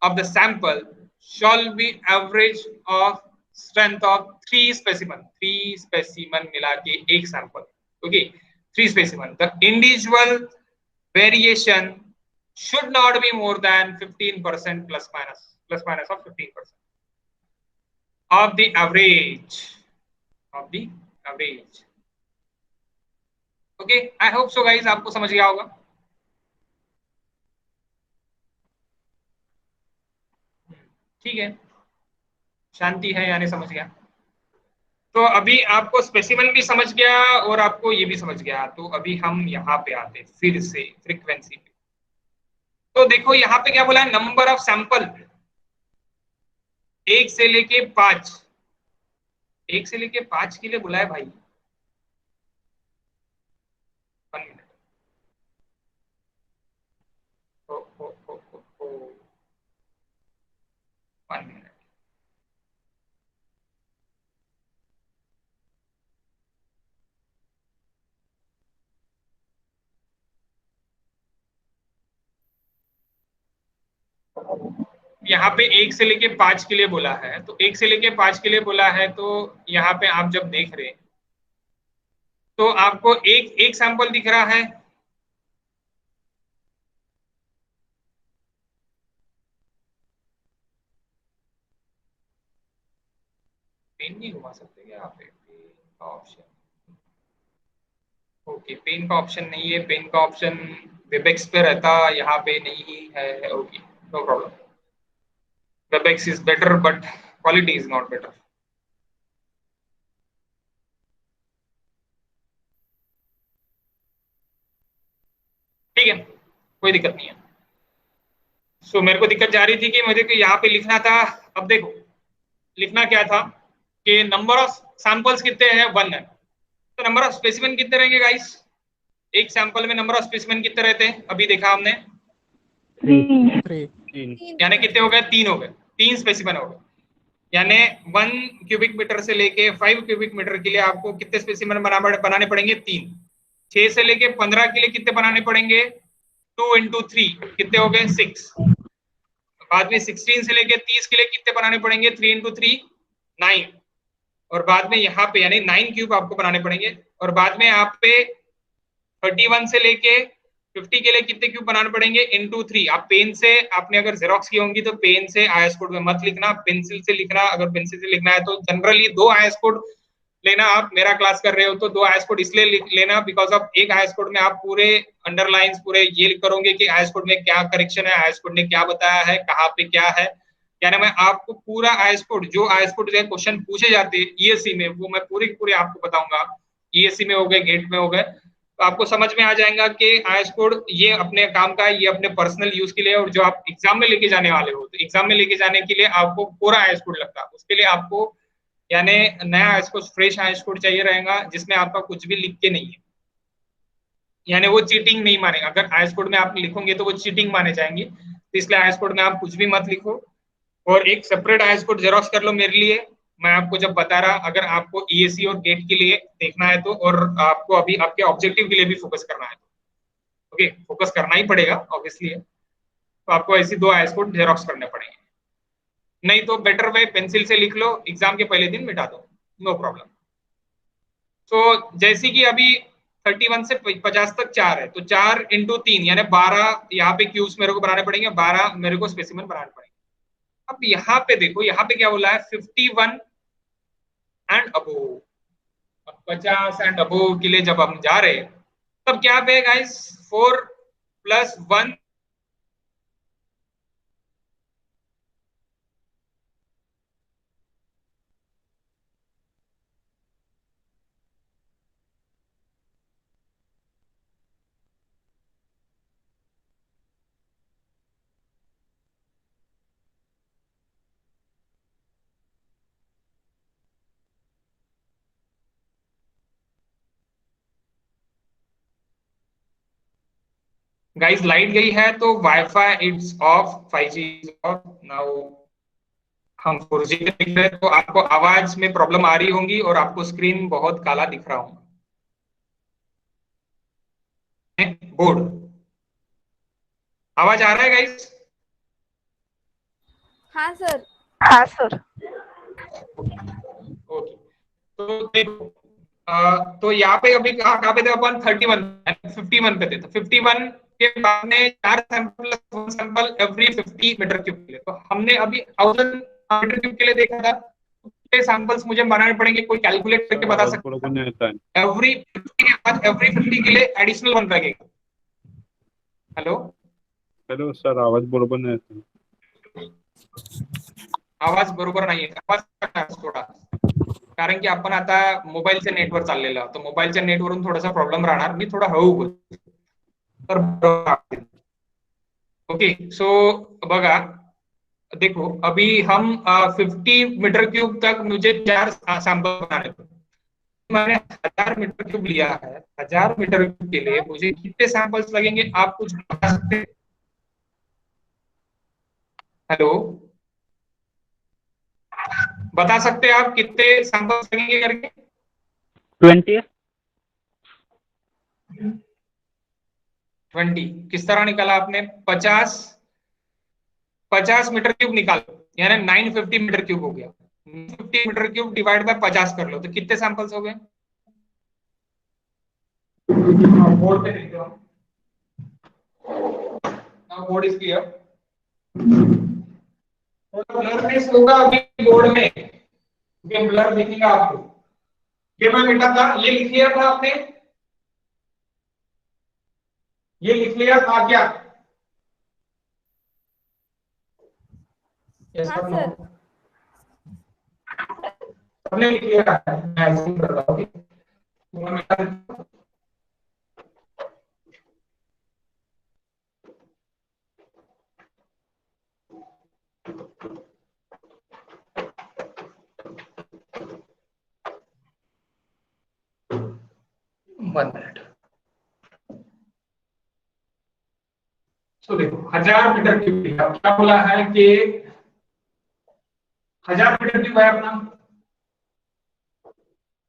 of the sample shall be average of strength of 3 specimen, 3 specimen मिला के एक sample. Okay, 3 specimen, the individual variation should not be more than 15% plus minus of 15% of the average okay, I hope so guys, आपको समझ गया होगा। ठीक है, शांति है यानी समझ गया। तो अभी आपको स्पेसिमन भी समझ गया और आपको ये भी समझ गया। तो अभी हम यहाँ पे आते फिर से फ्रीक्वेंसी पे। तो देखो यहाँ पे क्या बोला है, नंबर ऑफ सैंपल 1 से लेके 5, 1 से लेके 5 के लिए बोला है भाई। यहाँ पे 1 से लेके 5 के लिए बोला है, तो 1 से लेके 5 के लिए बोला है, तो यहाँ पे आप जब देख रहे हैं तो आपको एक एक सैंपल दिख रहा है। पेन नहीं घुमा सकते क्या यहाँ पे? पेन का ऑप्शन, ओके, पेन का ऑप्शन नहीं है, पेन का ऑप्शन वेबएक्स पे रहता, यहाँ पे नहीं है। Okay, no problem. Webex is better but quality is not better. ठीक है, कोई दिक्कत नहीं है। सो मेरे को दिक्कत जा रही थी कि मुझे यहाँ पे लिखना था। अब देखो लिखना क्या था कि नंबर ऑफ सैंपल्स कितने हैं, 1 है, तो नंबर ऑफ स्पेसिमेन कितने रहेंगे गाइस? एक सैंपल में नंबर ऑफ स्पेसिमेन कितने रहते हैं? अभी देखा हमने 3. 3. यानी कितने हो गए? 3 हो गए, 3 स्पेसिमेन हो गए। यानी 1 क्यूबिक मीटर से लेके 5 क्यूबिक मीटर के लिए आपको कितने स्पेसिमेन बनाने पड़ेंगे? 3। 6 से लेके 15 के लिए कितने बनाने पड़ेंगे? 2 into 3 कितने हो गए? 6। बाद में 16 से लेके 30 के लिए कितने बनाने पड़ेंगे? 3 into 3 9। और बाद में यहाँ पे यानी 9 क्यूब आपको बनाने पड़ेंगे। और बाद में आप पे 31 से लेके 50 के लिए कितने क्यूब बनाने पड़ेंगे? into 3। आप पेन से, आपने अगर जेरोक्स की होंगी तो पेन से आईएस कोड में मत लिखना, पेंसिल से लिखना। अगर पेंसिल से लिखना है तो जनरली 2 आईएस कोड लेना। आप मेरा क्लास कर रहे हो तो 2 आईएस कोड इसलिए लेना बिकॉज ऑफ एक आईएस कोड में आप पूरे अंडरलाइंस पूरे ये करोगे कि आईएस कोड में क्या करेक्शन है, आईएस कोड ने क्या बताया है, कहाँ पे क्या है। यानी मैं आपको पूरा आईएस कोड, जो आईएस कोड से क्वेश्चन पूछे जाते हैं ईएससी में, वो मैं पूरे आपको बताऊंगा। ईएससी में हो गए, गेट में हो गए, तो आपको समझ में आ जाएगा कि आईएस कोड ये अपने काम का है, ये अपने पर्सनल यूज के लिए, और जो आप एग्जाम में लेके जाने वाले हो तो एग्जाम में लेके जाने के लिए आपको पूरा आईएस कोड लगता है। उसके लिए आपको यानी नया IS code, fresh IS code चाहिए रहेगा जिसमें आपका कुछ भी लिख के नहीं है, यानी वो चीटिंग नहीं मानेगा। अगर आईएस कोड में आप लिखोगे तो वो चीटिंग माने जाएंगी, तो इसलिए आईएस कोड में आप कुछ भी मत लिखो। और एक सेपरेट आईएस कोड जेरोक्स कर लो मेरे लिए, मैं आपको जब बता रहा, अगर आपको ईएससी और गेट के लिए देखना है तो, और आपको अभी आपके ऑब्जेक्टिव के लिए भी फोकस करना है तो ओके, फोकस करना ही पड़ेगा ऑब्वियसली है, तो आपको ऐसी 2 आईएस कोड जेरोक्स करने पड़ेंगे। नहीं तो बेटर वे पेंसिल से लिख लो, एग्जाम के पहले दिन मिटा दो, नो प्रॉब्लम। तो जैसे कि अभी 31 से 50 तक 4 है, तो 4 into 3 यानी 12 यहाँ पे क्यूब्स मेरे को बनाने पड़ेंगे, 12 मेरे को स्पेसिमेन बनाने पड़ेंगे। अब यहाँ पे देखो, यहाँ पे क्या बोला है? 51 एंड अबोव। 50 एंड अबोव के लिए जब हम जा रहे हैं तब क्या पे गाइस? 4 + 1 गाइस लाइट गई है तो wifi it's of, 5G is of now. हम 4G पे देख रहे हैं तो आपको आवाज में प्रॉब्लम आ रही होंगी और आपको स्क्रीन बहुत काला दिख रहा होगा। बोर्ड आवाज आ रहा है गाइस? हाँ सर। ओके, तो देखो तो यहाँ पे अभी कहाँ पे थे अपन? 31 51 पे थे, तो 51 के बाद में 4 sample 1 sample every 50 metre cube के लिए, तो हमने अभी 1000 मीटर क्यूब के लिए देखा था। कितने सैंपल्स मुझे बनाने पड़ेंगे? कोई कैलकुलेट करके बता सकता है? एवरी 50 के बाद एवरी 50 के लिए एडिशनल 1 लगेगा। हॅलो सर, आवाज बरोबर नाही येत. आवाज बरोबर नाही येत, आवाज थोडा, कारण की आपण आता मोबाईलच्या नेटवर चाललेलो आहोत, तर मोबाईलच्या नेटवरून थोडासा प्रॉब्लेम राहणार, मी थोडा हळू बोलतो तर ओके। सो बघा देखो, अभी हम 50 मीटर क्यूब तक मुझे 4 सैंपल बनाने थे, मैंने 1000 मीटर क्यूब लिया है। 1000 मीटर क्यूब के लिए मुझे कितने सैंपल्स लगेंगे? आप कुछ बता सकते हैं? हेलो, बता सकते हैं आप कितने सैंपल्स लगेंगे करके? 20. 20 किस तरह निकाला आपने? 50 50 मीटर क्यूब निकालो, यानी 950 मीटर क्यूब हो गया। 50 मीटर क्यूब डिवाइड बाय 50 कर लो तो कितने सैंपल्स हो गए? बोर्ड पे लिख दो। Now board is clear. Blurness होगा अभी बोर्ड में, ये ब्लर दिखेगा आपको। ये मैं बेटा था, ये लिख लिया था आपने, ये लिख लिया था क्या? Yes हाँ or no? सर। सबने लिख लिया है, मैं assume कर रहा हूँ, okay? तो मैं मिटा देता हूँ। One minute. तो देखो 1000 मीटर क्यूब लिखा, क्या बोला है कि 1000 मीटर क्यूब है अपना,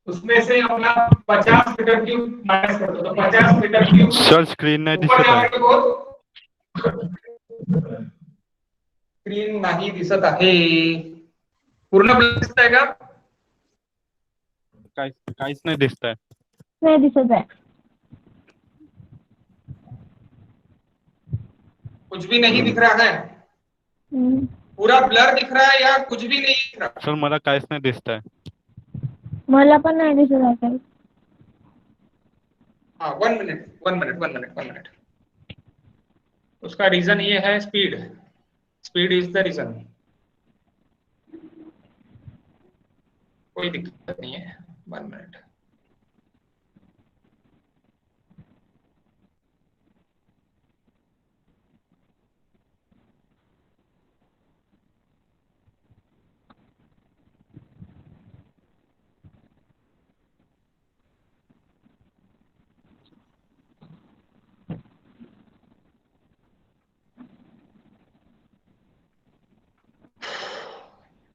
उसमें से अपना 50 मीटर क्यूब माइनस कर दो, तो 50 मीटर क्यूब सर स्क्रीन नाही ऊपर दिसत जाने आहे. के बाद स्क्रीन नाही दिसत आहे, पूर्ण ब्लर दिसत आहे का? काहीच नाही दिसत आहे. नाही दिसत आहे. कुछ भी नहीं दिख रहा है, हम्म. पूरा ब्लर दिख रहा है या कुछ भी नहीं दिख रहा? सर मला काहीच नाही दिसत आहे. मला पण नाही दिसत आहे काही. हाँ, 1 मिनट। उसका रीजन ये है speed, speed is the reason, कोई दिक्कत नहीं है। 1 मिनट।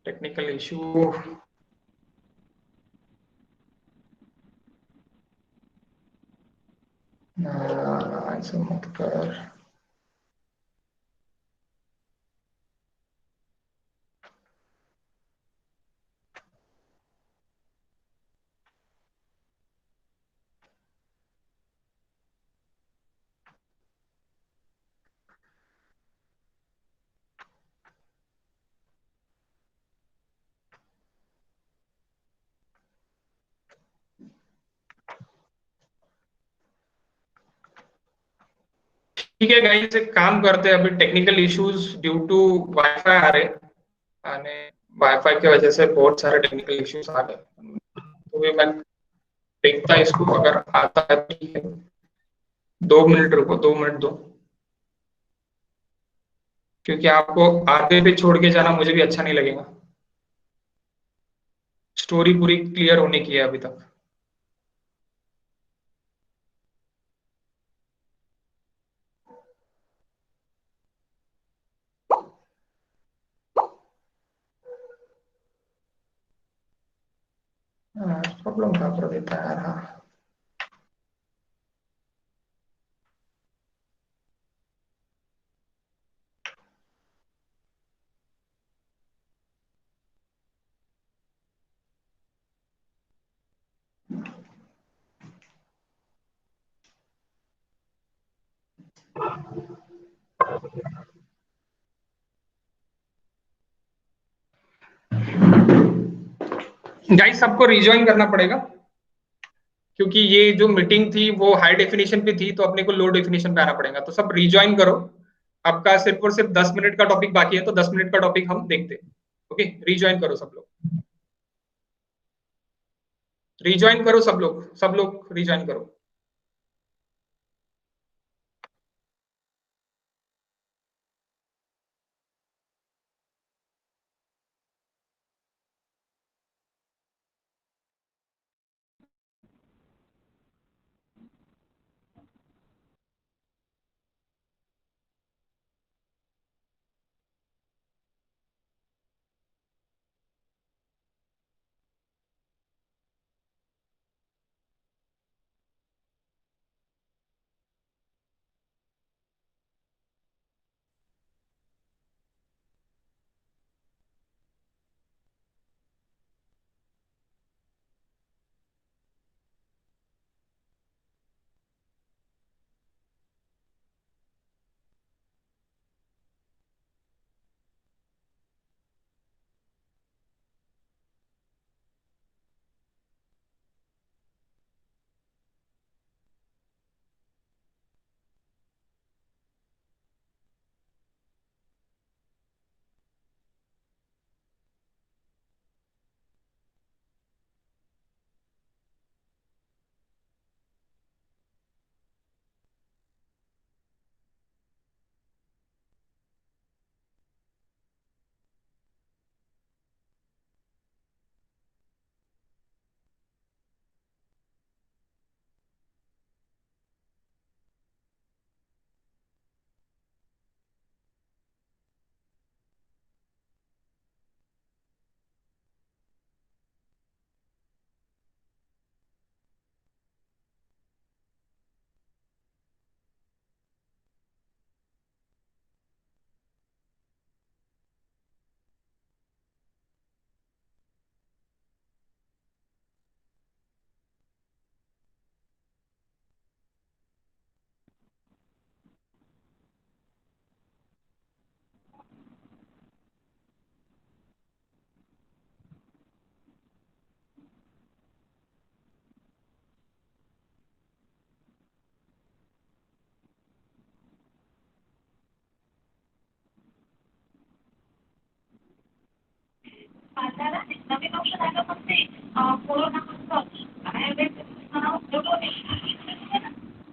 Technical issue. ऐसा मत कर। ठीक है गाइस, एक काम करते हैं, अभी technical issues due to wifi आ रहे आने, वाईफाई की वजह से बहुत सारे टेक्निकल इश्यूज आ गए, तो भी मैं देखता इसको, अगर आता है तो ठीक है। 2 मिनट रुको, 2 मिनट दो, क्योंकि आपको आधे पे छोड़ के जाना मुझे भी अच्छा नहीं लगेगा। स्टोरी पूरी क्लियर होने की है अभी तक। प्रॉब्लम क्या कर देता है यार। हाँ, गाइस सबको रिज्वाइन करना पड़ेगा, क्योंकि ये जो मीटिंग थी वो हाई डेफिनेशन पे थी, तो अपने को लो डेफिनेशन पे आना पड़ेगा, तो सब रिज्वाइन करो। आपका सिर्फ और सिर्फ 10 मिनट का टॉपिक बाकी है, तो 10 मिनट का टॉपिक हम देखते हैं। ओके, रिज्वाइन करो सब लोग, रिज्वाइन करो सब लोग, सब लोग रिज्वाइन करो।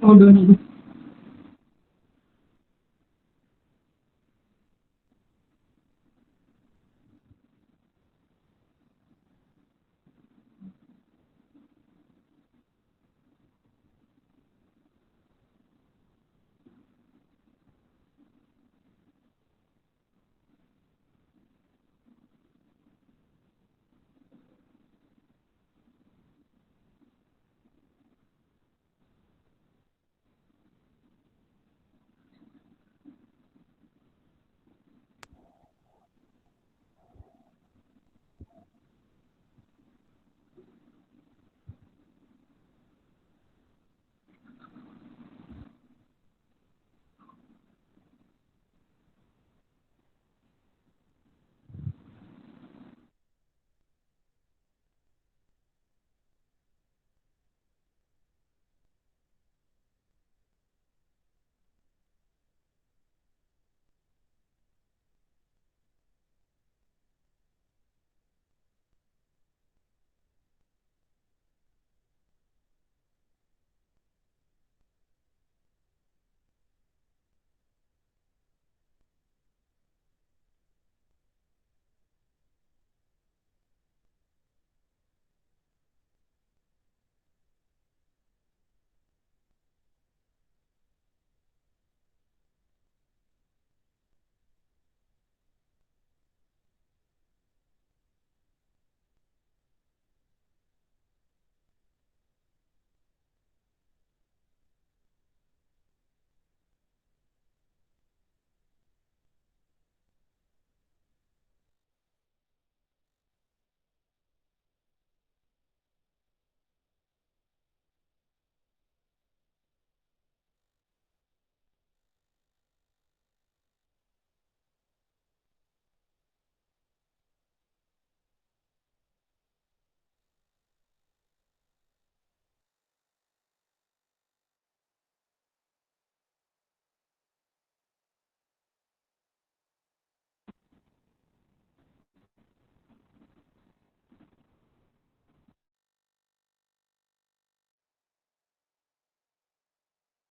ओडोनिल